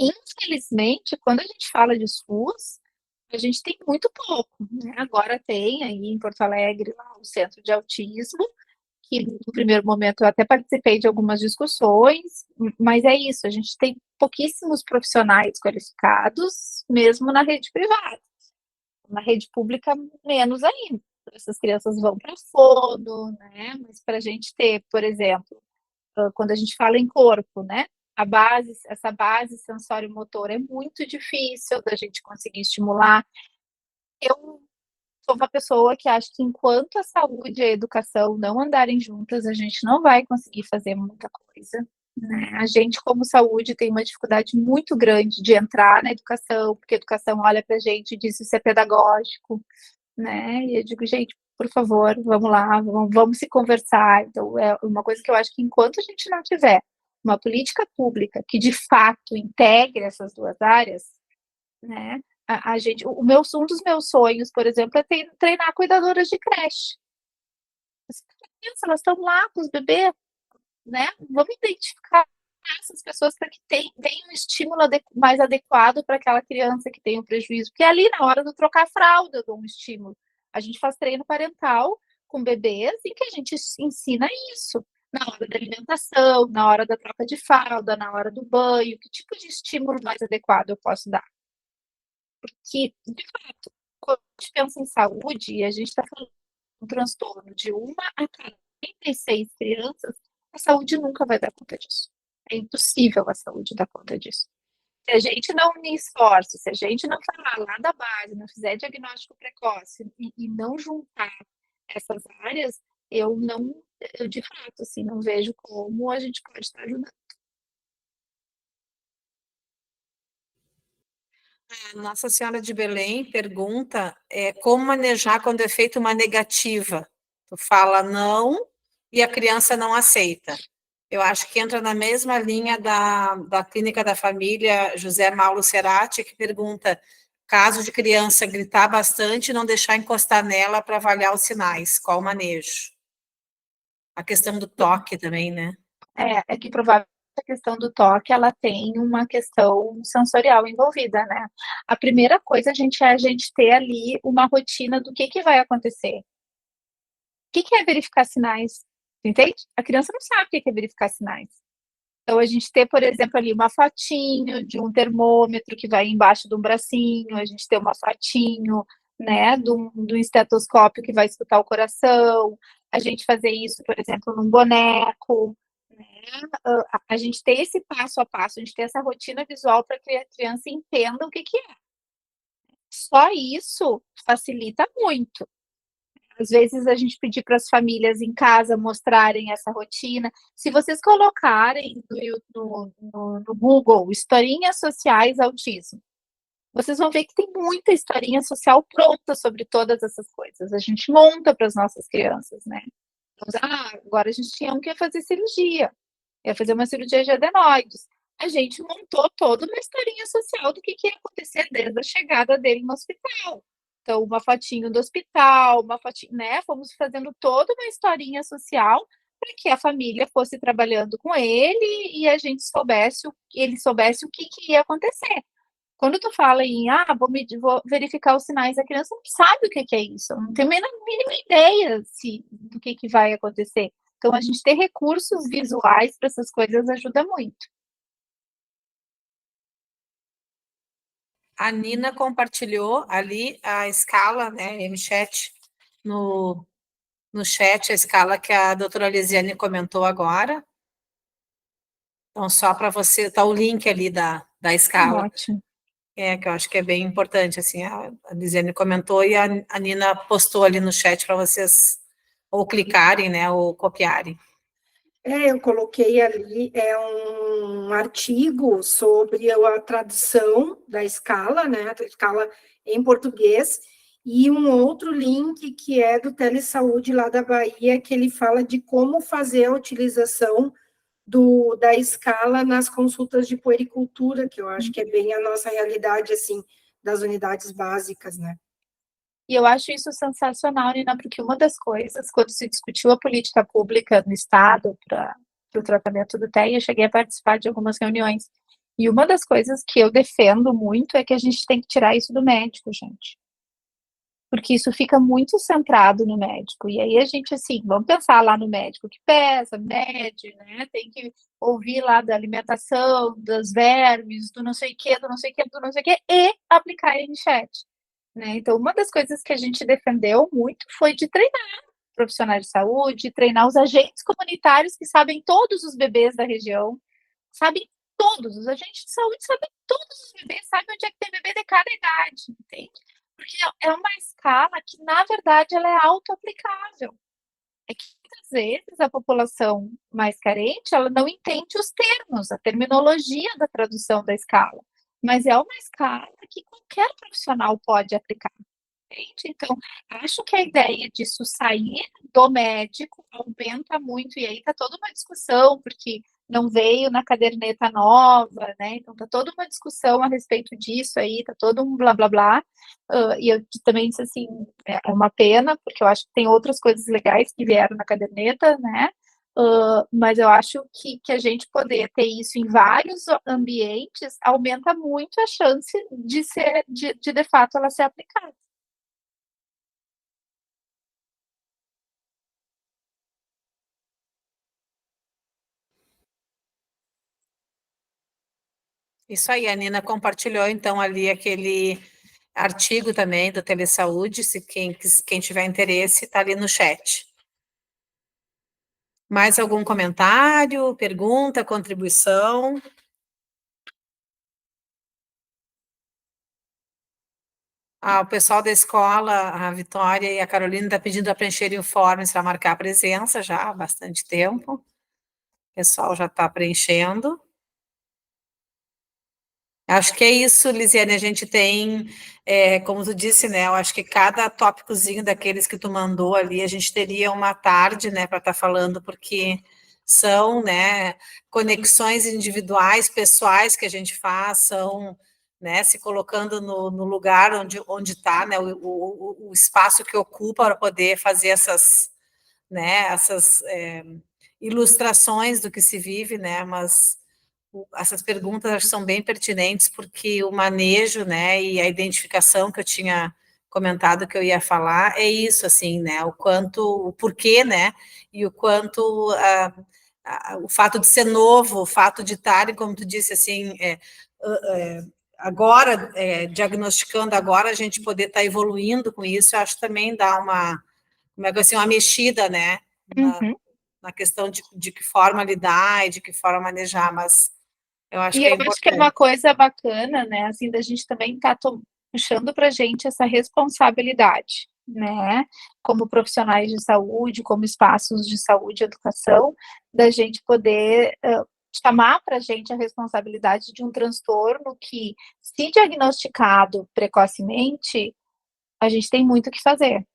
Infelizmente, quando a gente fala de SUS, a gente tem muito pouco, né? Agora tem aí em Porto Alegre lá, o Centro de Autismo, que no primeiro momento eu até participei de algumas discussões, mas é isso, a gente tem pouquíssimos profissionais qualificados, mesmo na rede privada. Na rede pública, menos ainda. Essas crianças vão para fono, né? Mas para a gente ter, por exemplo, quando a gente fala em corpo, né? Essa base sensório-motor é muito difícil da gente conseguir estimular. Eu sou uma pessoa que acha que enquanto a saúde e a educação não andarem juntas, a gente não vai conseguir fazer muita coisa. Né? A gente, como saúde, tem uma dificuldade muito grande de entrar na educação, porque a educação olha para a gente e diz isso é pedagógico, né? E eu digo, gente, por favor, vamos lá, vamos se conversar. Então, é uma coisa que eu acho que enquanto a gente não tiver uma política pública que de fato integre essas duas áreas, né? Um dos meus sonhos, por exemplo, é treinar cuidadoras de creche. Elas estão lá com os bebês, né? Vamos identificar essas pessoas para que tenham um estímulo mais adequado para aquela criança que tem um prejuízo. Porque ali, na hora de trocar a fralda, eu dou um estímulo. A gente faz treino parental com bebês em que a gente ensina isso. Na hora da alimentação, na hora da troca de fralda, na hora do banho, que tipo de estímulo mais adequado eu posso dar? Porque, de fato, quando a gente pensa em saúde, e a gente está falando de um transtorno de 1 a cada 36 crianças, a saúde nunca vai dar conta disso. É impossível a saúde dar conta disso. Se a gente não unir esforço, se a gente não falar lá da base, não fizer diagnóstico precoce e não juntar essas áreas, eu de fato, assim, não vejo como a gente pode estar ajudando. Nossa Senhora de Belém pergunta como manejar quando é feita uma negativa. Tu fala não e a criança não aceita. Eu acho que entra na mesma linha da Clínica da Família José Mauro Cerati, que pergunta, caso de criança gritar bastante, não deixar encostar nela para avaliar os sinais. Qual o manejo? A questão do toque também, né? É que provavelmente a questão do toque, ela tem uma questão sensorial envolvida, né? A primeira coisa é a gente ter ali uma rotina do que vai acontecer. O que é verificar sinais? Entende? A criança não sabe o que é verificar sinais. Então, a gente ter, por exemplo, ali uma fotinho de um termômetro que vai embaixo de um bracinho, a gente ter uma fotinho, né, do estetoscópio que vai escutar o coração, a gente fazer isso, por exemplo, num boneco, né, a gente ter esse passo a passo, a gente ter essa rotina visual para que a criança entenda o que é. Só isso facilita muito. Às vezes a gente pedir para as famílias em casa mostrarem essa rotina. Se vocês colocarem no Google historinhas sociais autismo, vocês vão ver que tem muita historinha social pronta sobre todas essas coisas. A gente monta para as nossas crianças, né? Então, agora a gente tinha que fazer cirurgia, ia fazer uma cirurgia de adenoides. A gente montou toda uma historinha social do que ia acontecer desde a chegada dele no hospital. Então, uma fotinho do hospital, uma fotinho, né? Fomos fazendo toda uma historinha social para que a família fosse trabalhando com ele e a gente ele soubesse o que ia acontecer. Quando tu fala em, vou verificar os sinais, a criança não sabe o que é isso, não tem a mínima ideia do que vai acontecer. Então, a gente ter recursos visuais para essas coisas ajuda muito. A Nina compartilhou ali a escala, né, MChat, no chat, a escala que a doutora Lisiane comentou agora. Então, só para você, tá o link ali da escala. Ótimo. Que eu acho que é bem importante, assim, a Lisiane comentou e a Nina postou ali no chat para vocês ou clicarem, né, ou copiarem. Eu coloquei ali um artigo sobre a tradução da escala, né, a escala em português, e um outro link que é do Telesaúde lá da Bahia, que ele fala de como fazer a utilização da escala nas consultas de puericultura, que eu acho que é bem a nossa realidade, assim, das unidades básicas, né? E eu acho isso sensacional, Nina, porque uma das coisas, quando se discutiu a política pública no Estado para o tratamento do TEA, eu cheguei a participar de algumas reuniões, E uma das coisas que eu defendo muito é que a gente tem que tirar isso do médico, gente. Porque isso fica muito centrado no médico. E aí a gente, assim, vamos pensar lá no médico que pesa, mede, né? Tem que ouvir lá da alimentação, dos vermes, do não sei o quê, do não sei o quê, do não sei o quê, e aplicar NChat, né? Então, uma das coisas que a gente defendeu muito foi de treinar profissionais de saúde, treinar os agentes comunitários que sabem todos os bebês da região, sabem todos, os agentes de saúde sabem todos os bebês, sabem onde é que tem bebê de cada idade, entende? Porque é uma escala que, na verdade, ela é auto-aplicável. É que, muitas vezes, a população mais carente, ela não entende os termos, a terminologia da tradução da escala. Mas é uma escala que qualquer profissional pode aplicar. Entende? Então, acho que a ideia disso sair do médico aumenta muito, e aí está toda uma discussão, porque não veio na caderneta nova, né? Então tá toda uma discussão a respeito disso aí, tá todo um blá blá blá. E eu também disse assim, é uma pena, porque eu acho que tem outras coisas legais que vieram na caderneta, né? Mas eu acho que a gente poder ter isso em vários ambientes aumenta muito a chance de ser, de fato, ela ser aplicada. Isso aí, a Nina compartilhou, então, ali aquele artigo também do Telesaúde, se quem tiver interesse, está ali no chat. Mais algum comentário, pergunta, contribuição? O pessoal da escola, a Vitória e a Carolina, está pedindo para preencherem o form para marcar a presença já há bastante tempo. O pessoal já está preenchendo. Acho que é isso, Lisiane, a gente tem, como tu disse, né, eu acho que cada tópicozinho daqueles que tu mandou ali, a gente teria uma tarde, né, para estar falando, porque são, né, conexões individuais, pessoais que a gente faz, são, né, se colocando no lugar onde está, né, o espaço que ocupa para poder fazer essas, né, essas ilustrações do que se vive, né, mas essas perguntas acho que são bem pertinentes, porque o manejo, né, e a identificação que eu tinha comentado que eu ia falar, é isso, assim, né, o quanto, o porquê, né, e o quanto o fato de ser novo, o fato de estar, como tu disse, assim, agora, diagnosticando agora, a gente poder estar evoluindo com isso, eu acho que também dá como é que assim, uma mexida, né, na questão de que forma lidar e de que forma manejar, mas eu acho que é importante. Acho que é uma coisa bacana, né, assim, da gente também estar puxando para a gente essa responsabilidade, né, como profissionais de saúde, como espaços de saúde e educação, da gente poder chamar para a gente a responsabilidade de um transtorno que, se diagnosticado precocemente, a gente tem muito o que fazer,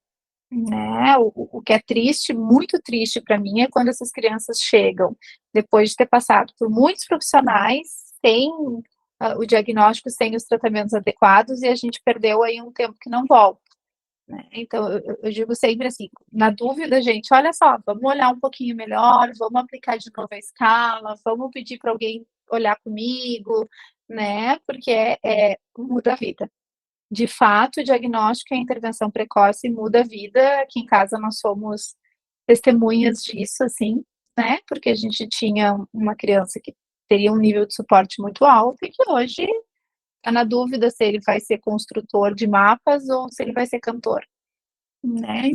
né? O que é triste, muito triste para mim, é quando essas crianças chegam depois de ter passado por muitos profissionais, sem o diagnóstico, sem os tratamentos adequados, e a gente perdeu aí um tempo que não volta, né? Então, eu digo sempre assim, na dúvida, gente, olha só, vamos olhar um pouquinho melhor, vamos aplicar de novo a escala, vamos pedir para alguém olhar comigo, né? Porque muda a vida. De fato, o diagnóstico e a intervenção precoce muda a vida. Aqui em casa nós somos testemunhas disso, assim, né? Porque a gente tinha uma criança que teria um nível de suporte muito alto e que hoje está na dúvida se ele vai ser construtor de mapas ou se ele vai ser cantor, né?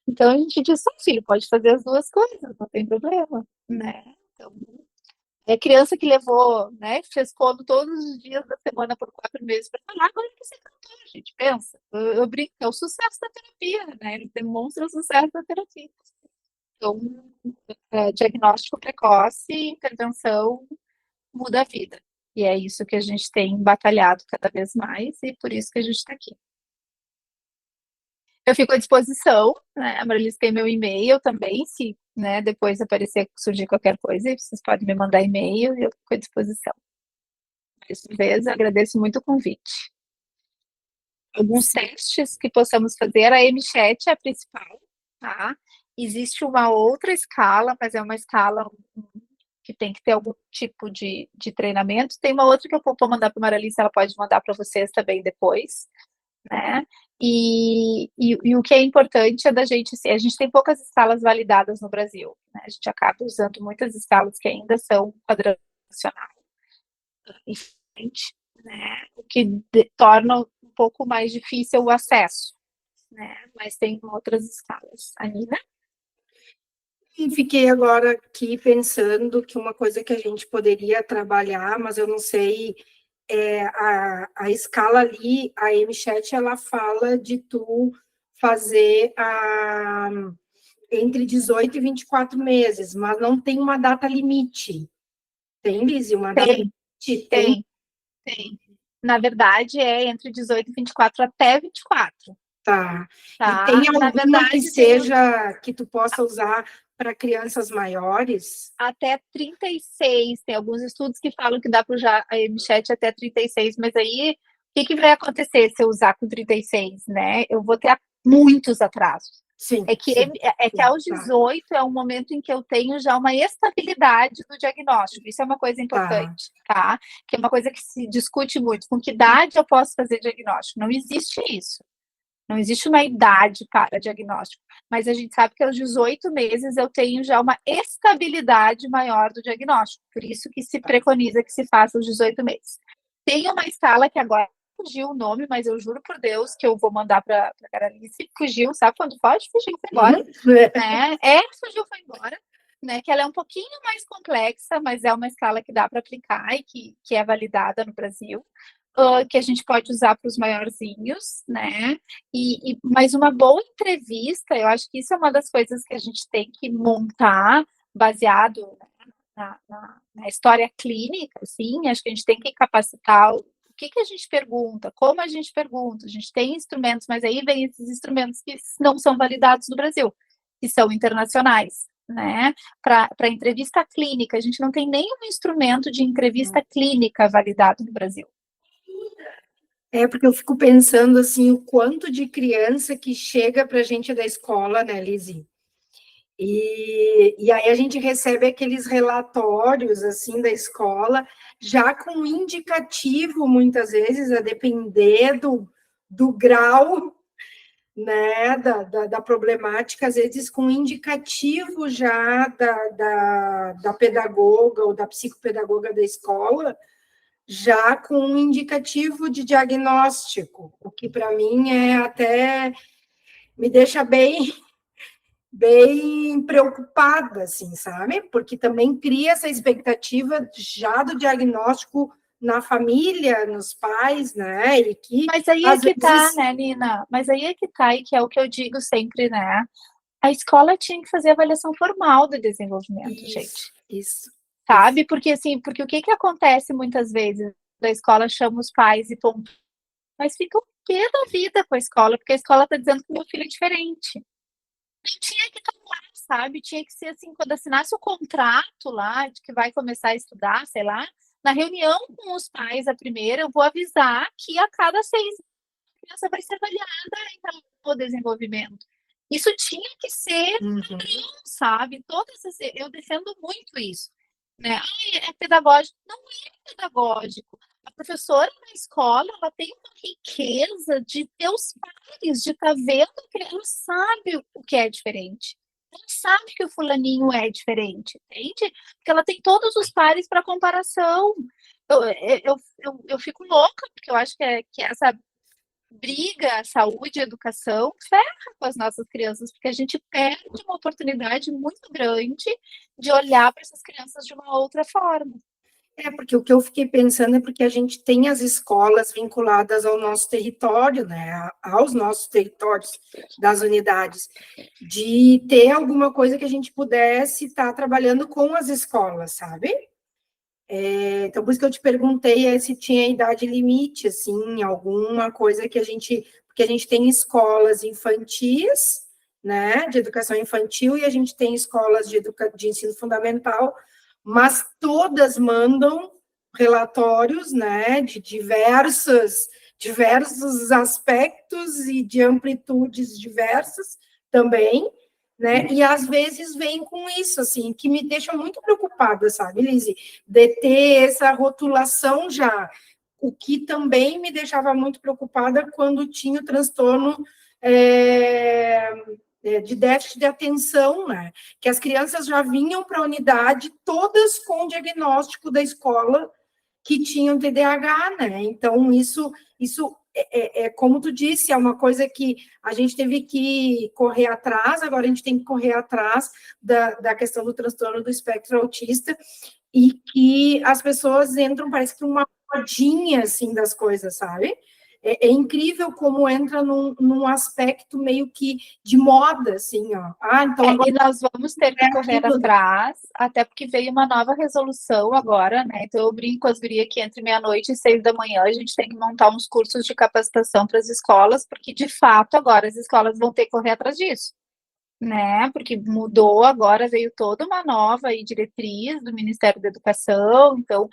Então a gente diz, filho, pode fazer as duas coisas, não tem problema, né? Então, é criança que levou, né, fez fono todos os dias da semana por 4 meses para falar, agora que você cantou, gente, pensa. Eu brinco, é o sucesso da terapia, né, ele demonstra o sucesso da terapia. Então, diagnóstico precoce, intervenção muda a vida. E é isso que a gente tem batalhado cada vez mais e por isso que a gente está aqui. Eu fico à disposição, né? A Marilis tem meu e-mail também, se, né, depois surgir qualquer coisa, vocês podem me mandar e-mail e eu fico à disposição. Mais uma vez, agradeço muito o convite. Alguns testes que possamos fazer, a MChat é a principal, tá? Existe uma outra escala, mas é uma escala que tem que ter algum tipo de treinamento. Tem uma outra que eu vou mandar para a Maralice, ela pode mandar para vocês também depois, né? E o que é importante é da gente, assim, a gente tem poucas escalas validadas no Brasil, né? A gente acaba usando muitas escalas que ainda são padrão nacional, né? O que torna um pouco mais difícil o acesso, né? Mas tem outras escalas. A Nina? E fiquei agora aqui pensando que uma coisa que a gente poderia trabalhar, mas eu não sei, a escala ali, a MChat, ela fala de tu fazer entre 18 e 24 meses, mas não tem uma data limite. Tem, Lizzy, uma data limite? Tem. Na verdade, é entre 18 e 24 até 24. Tá. E tem alguma verdade, que seja, que tu possa usar para crianças maiores? Até 36. Tem alguns estudos que falam que dá para usar a MChat até 36, mas aí o que vai acontecer se eu usar com 36, né? Eu vou ter muitos atrasos. Sim. Que aos 18 é um momento em que eu tenho já uma estabilidade do diagnóstico. Isso é uma coisa importante, tá? Que é uma coisa que se discute muito. Com que idade eu posso fazer diagnóstico? Não existe isso. Não existe uma idade para diagnóstico, mas a gente sabe que aos 18 meses eu tenho já uma estabilidade maior do diagnóstico, por isso que se preconiza que se faça aos 18 meses. Tem uma escala que agora fugiu o nome, mas eu juro por Deus que eu vou mandar para a Carolice. Fugiu, sabe quando foge? Fugiu, foi embora. Né? Fugiu, foi embora. Né? Que ela é um pouquinho mais complexa, mas é uma escala que dá para aplicar e que é validada no Brasil. Que a gente pode usar para os maiorzinhos, né? Mas uma boa entrevista, eu acho que isso é uma das coisas que a gente tem que montar baseado na história clínica, assim, acho que a gente tem que capacitar o que a gente pergunta, como a gente pergunta, a gente tem instrumentos, mas aí vem esses instrumentos que não são validados no Brasil, que são internacionais, né? Para entrevista clínica, a gente não tem nenhum instrumento de entrevista clínica validado no Brasil. Porque eu fico pensando, assim, o quanto de criança que chega para a gente da escola, né, Lizzy? E aí a gente recebe aqueles relatórios, assim, da escola, já com indicativo, muitas vezes, a depender do grau, né, da problemática, às vezes com indicativo já da pedagoga ou da psicopedagoga da escola, já com um indicativo de diagnóstico, o que para mim até me deixa bem preocupada, assim, sabe? Porque também cria essa expectativa já do diagnóstico na família, nos pais, né? E que, mas aí é que tá, né, Nina? Mas aí é que tá, e que é o que eu digo sempre, né? A escola tinha que fazer avaliação formal do desenvolvimento, gente. Isso. Sabe? Porque o que acontece muitas vezes? Da escola chama os pais e ponto. Mas fica o quê da vida com a escola? Porque a escola está dizendo que meu filho é diferente. Não tinha que estar lá, sabe? Tinha que ser assim, quando assinasse o contrato lá, de que vai começar a estudar, sei lá, na reunião com os pais, a primeira, eu vou avisar que a cada 6 meses a criança vai ser avaliada no desenvolvimento. Isso tinha que ser, sabe? Eu defendo muito isso. Né? É pedagógico. Não é pedagógico. A professora na escola, ela tem uma riqueza de ter os pares, de estar vendo que ela sabe o que é diferente. Ela sabe que o fulaninho é diferente, entende? Porque ela tem todos os pares para comparação. Eu fico louca, porque eu acho que essa briga, saúde, educação, ferra com as nossas crianças, porque a gente perde uma oportunidade muito grande de olhar para essas crianças de uma outra forma. Porque o que eu fiquei pensando é porque a gente tem as escolas vinculadas ao nosso território, né, aos nossos territórios das unidades, de ter alguma coisa que a gente pudesse estar trabalhando com as escolas, sabe? Então, por isso que eu te perguntei se tinha idade limite, assim, alguma coisa que porque a gente tem escolas infantis, né, de educação infantil, e a gente tem escolas de ensino fundamental, mas todas mandam relatórios, né, de diversos aspectos e de amplitudes diversas também, né? E às vezes vem com isso, assim, que me deixa muito preocupada, sabe, Lise? De ter essa rotulação já. O que também me deixava muito preocupada quando tinha o transtorno de déficit de atenção, né? Que as crianças já vinham para a unidade todas com o diagnóstico da escola que tinham TDAH, né? Então, isso como tu disse, é uma coisa que a gente teve que correr atrás, agora a gente tem que correr atrás da questão do transtorno do espectro autista, e que as pessoas entram, parece que uma rodinha, assim, das coisas, sabe? É incrível como entra num aspecto meio que de moda, assim, ó. Então agora... E nós vamos ter que correr atrás, até porque veio uma nova resolução agora, né? Então eu brinco com as gurias que entre meia-noite e 6 da manhã a gente tem que montar uns cursos de capacitação para as escolas, porque de fato agora as escolas vão ter que correr atrás disso, né? Porque mudou agora, veio toda uma nova diretriz do Ministério da Educação. Então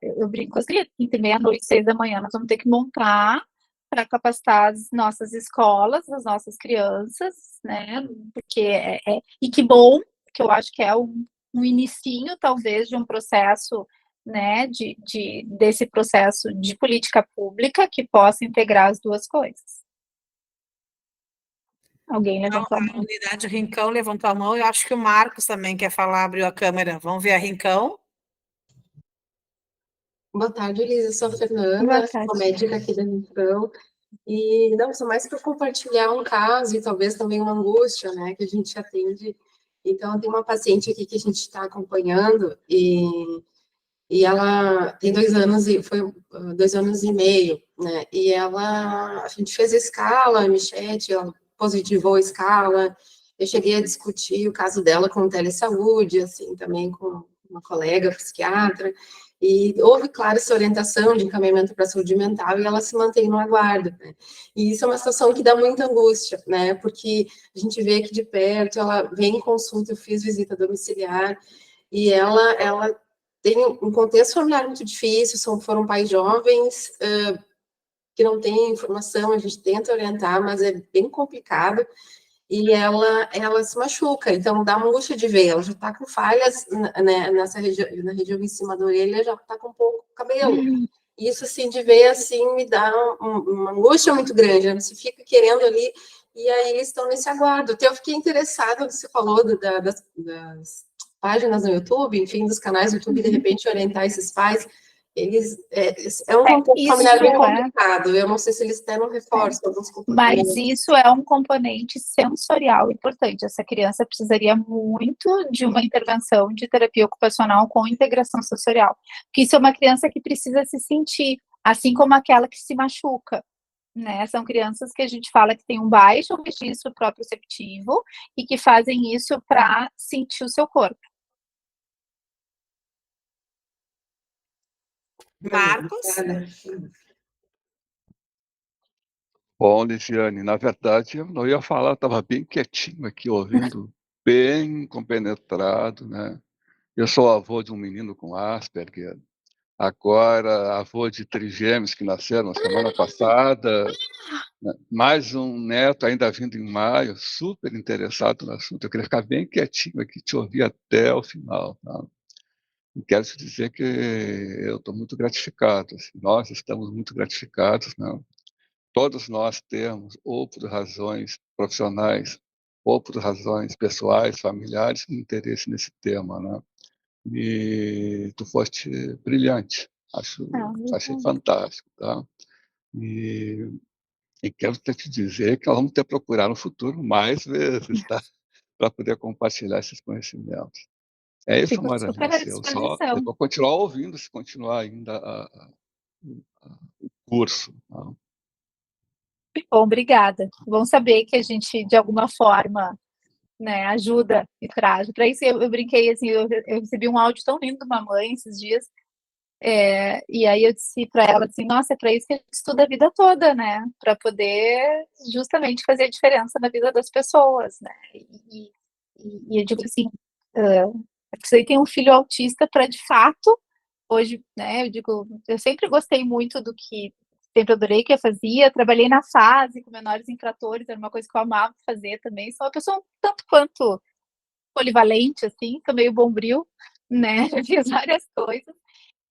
eu brinco com as gurias, entre meia-noite e 6 da manhã nós vamos ter que montar para capacitar as nossas escolas, as nossas crianças, né? Porque e que bom, que eu acho que é um inicinho, talvez, de um processo, né? Desse processo de política pública que possa integrar as duas coisas. Alguém levantou a mão. A unidade Rincão levantou a mão, eu acho que o Marcos também quer falar, abriu a câmera. Vamos ver a Rincão. Boa tarde, Lisa. Eu sou a Fernanda, sou médica aqui da Rincão. E não, só mais para compartilhar um caso e talvez também uma angústia, né, que a gente atende. Então, tem uma paciente aqui que a gente está acompanhando e ela tem 2 anos e foi 2 anos e meio, né? E a gente fez a escala, a Michete, ela positivou a escala. Eu cheguei a discutir o caso dela com o telesaúde, assim, também com uma colega psiquiatra. E houve, claro, essa orientação de encaminhamento para a saúde mental e ela se mantém no aguardo, né? E isso é uma situação que dá muita angústia, né? Porque a gente vê aqui de perto, ela vem em consulta, eu fiz visita domiciliar, e ela tem um contexto familiar muito difícil, foram pais jovens que não têm informação, a gente tenta orientar, mas é bem complicado, e ela se machuca, então dá uma angústia de ver, ela já está com falhas, né, na região em cima da orelha, já está com pouco cabelo. Isso, assim, de ver, assim, me dá uma angústia muito grande, né? Você fica querendo ali, e aí eles estão nesse aguardo. Então, eu fiquei interessada, você falou das páginas no YouTube, enfim, dos canais do YouTube, de repente orientar esses pais. Eles é um contexto familiar bem complicado. Eu não sei se eles deram reforço alguns comportamentos. Mas isso é um componente sensorial importante. Essa criança precisaria muito de uma intervenção de terapia ocupacional com integração sensorial. Porque isso é uma criança que precisa se sentir, assim como aquela que se machuca, né? São crianças que a gente fala que tem um baixo registro proprioceptivo e que fazem isso para sentir o seu corpo. Marcos? Bom, Lisiane, na verdade, eu não ia falar, eu estava bem quietinho aqui, ouvindo, bem compenetrado, né? Eu sou avô de um menino com Asperger, agora avô de trigêmeos que nasceram na semana passada, né? Mais um neto ainda vindo em maio, super interessado no assunto. Eu queria ficar bem quietinho aqui, te ouvir até o final, tá? E quero te dizer que eu estou muito gratificado, assim, nós estamos muito gratificados, né? Todos nós temos, ou por razões profissionais, ou por razões pessoais, familiares, interesse nesse tema, né? E tu foste brilhante, achei fantástico, tá? E quero te dizer que nós vamos ter que procurar no futuro mais vezes, tá? Para poder compartilhar esses conhecimentos. É isso, Maralice. Eu vou continuar ouvindo, se continuar ainda o curso. Tá? Bom, obrigada. Bom saber que a gente, de alguma forma, né, ajuda e traz. Para isso, eu brinquei, assim, eu recebi um áudio tão lindo de uma mãe esses dias, e aí eu disse para ela, assim, nossa, é para isso que a gente estuda a vida toda, né, para poder justamente fazer a diferença na vida das pessoas, né, e eu digo assim, você tem um filho autista para, de fato, hoje, né, eu digo, eu sempre gostei muito do que sempre adorei o que eu fazia, trabalhei na fase com menores infratores, era uma coisa que eu amava fazer também, sou uma pessoa um tanto quanto polivalente, assim, sou meio bombril, né, fiz várias coisas,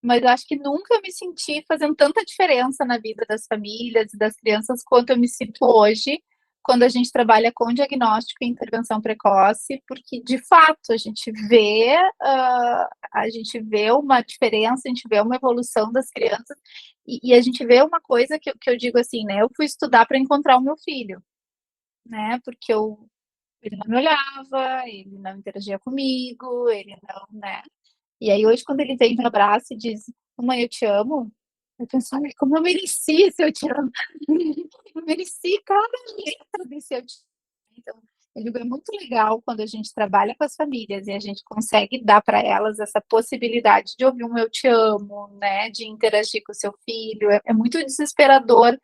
mas eu acho que nunca me senti fazendo tanta diferença na vida das famílias e das crianças quanto eu me sinto hoje, quando a gente trabalha com diagnóstico e intervenção precoce, porque, de fato, a gente vê uma diferença, a gente vê uma evolução das crianças, e a gente vê uma coisa que eu digo assim, né, eu fui estudar para encontrar o meu filho, né, porque ele não me olhava, ele não interagia comigo, ele não, né, e aí hoje quando ele vem no abraço e diz, mamãe, eu te amo, eu penso, ai, como eu mereci esse eu te amo, eu mereci cada letra desse eu te amo. Então, eu digo, é muito legal quando a gente trabalha com as famílias e a gente consegue dar para elas essa possibilidade de ouvir um eu te amo, né, de interagir com o seu filho, é muito desesperador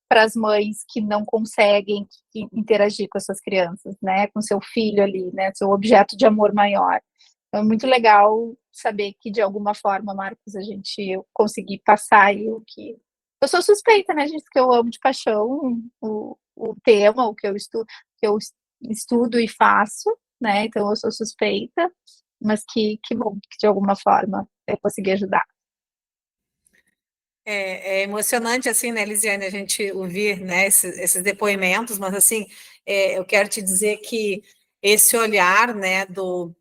para as mães que não conseguem interagir com essas crianças, né, com seu filho ali, né, seu objeto de amor maior. Então, é muito legal saber que, de alguma forma, Marcos, eu consegui passar aí o que... Eu sou suspeita, né, gente, que eu amo de paixão o tema, o que eu estudo e faço, né, então eu sou suspeita, mas que bom que, de alguma forma, eu consegui ajudar. É emocionante, assim, né, Lisiane, a gente ouvir, né, esses depoimentos, mas, assim, eu quero te dizer que esse olhar, né, do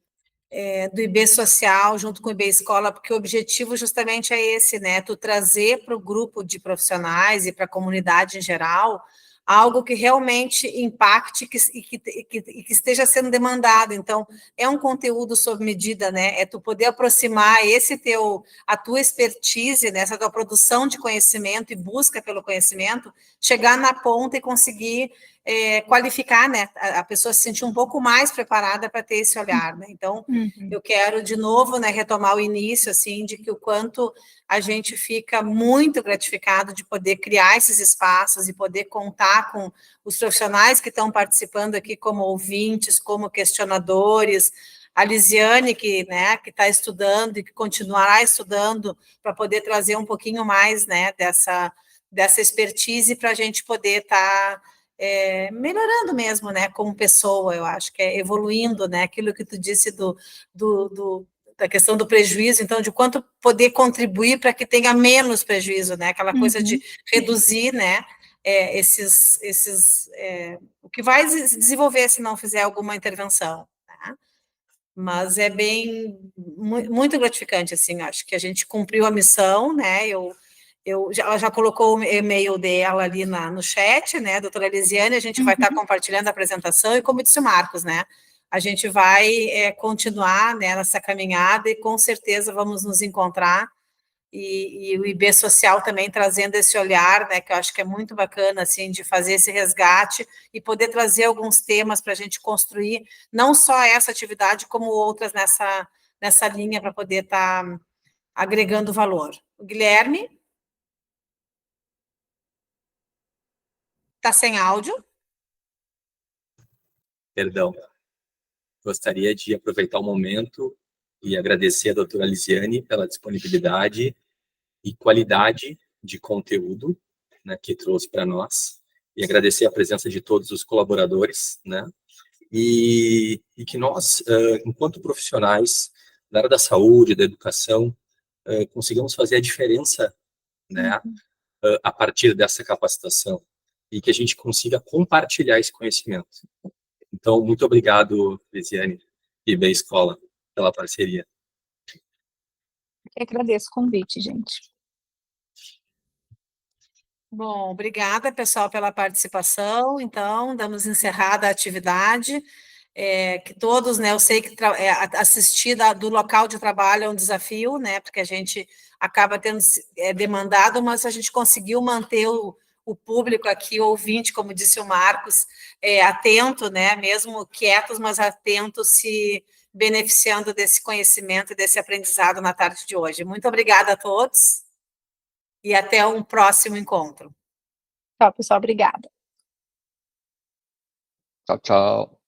IB Social junto com o IB Escola, porque o objetivo justamente é esse, né, tu trazer para o grupo de profissionais e para a comunidade em geral algo que realmente impacte e que esteja sendo demandado. Então, é um conteúdo sob medida, né? É tu poder aproximar a tua expertise, né? Essa tua produção de conhecimento e busca pelo conhecimento, chegar na ponta e conseguir qualificar, né? A pessoa se sentir um pouco mais preparada para ter esse olhar, né? Então, eu quero de novo, né, retomar o início, assim, de que o quanto a gente fica muito gratificado de poder criar esses espaços e poder contar com os profissionais que estão participando aqui como ouvintes, como questionadores, a Lisiane, que está estudando e que continuará estudando para poder trazer um pouquinho mais, né, dessa expertise para a gente poder estar melhorando mesmo, né, como pessoa, eu acho que é evoluindo, né, aquilo que tu disse da questão do prejuízo, então, de quanto poder contribuir para que tenha menos prejuízo, né, aquela coisa de reduzir, né, o que vai se desenvolver se não fizer alguma intervenção, né? Mas é muito gratificante, assim, acho que a gente cumpriu a missão, né, ela já colocou o e-mail dela ali no chat, né, doutora Elisiane, a gente vai estar compartilhando a apresentação, e como disse o Marcos, né, a gente vai continuar, né, nessa caminhada, e com certeza vamos nos encontrar, e o IB Social também trazendo esse olhar, né, que eu acho que é muito bacana, assim, de fazer esse resgate, e poder trazer alguns temas para a gente construir, não só essa atividade, como outras nessa linha, para poder estar agregando valor. O Guilherme? Está sem áudio? Perdão. Gostaria de aproveitar o momento e agradecer a doutora Lisiane pela disponibilidade e qualidade de conteúdo, né, que trouxe para nós, e agradecer a presença de todos os colaboradores, né, e que nós, enquanto profissionais da área da saúde, da educação, consigamos fazer a diferença, né, a partir dessa capacitação, e que a gente consiga compartilhar esse conhecimento. Então, muito obrigado, Lisiane e IB Escola, pela parceria. Eu agradeço o convite, gente. Bom, obrigada, pessoal, pela participação. Então, damos encerrada a atividade. Que todos, né, eu sei que assistir do local de trabalho é um desafio, né, porque a gente acaba tendo demandado, mas a gente conseguiu manter o público aqui, o ouvinte, como disse o Marcos, atento, né, mesmo quietos, mas atentos, se beneficiando desse conhecimento e desse aprendizado na tarde de hoje. Muito obrigada a todos e até um próximo encontro. Tchau, pessoal, obrigada. Tchau, tchau.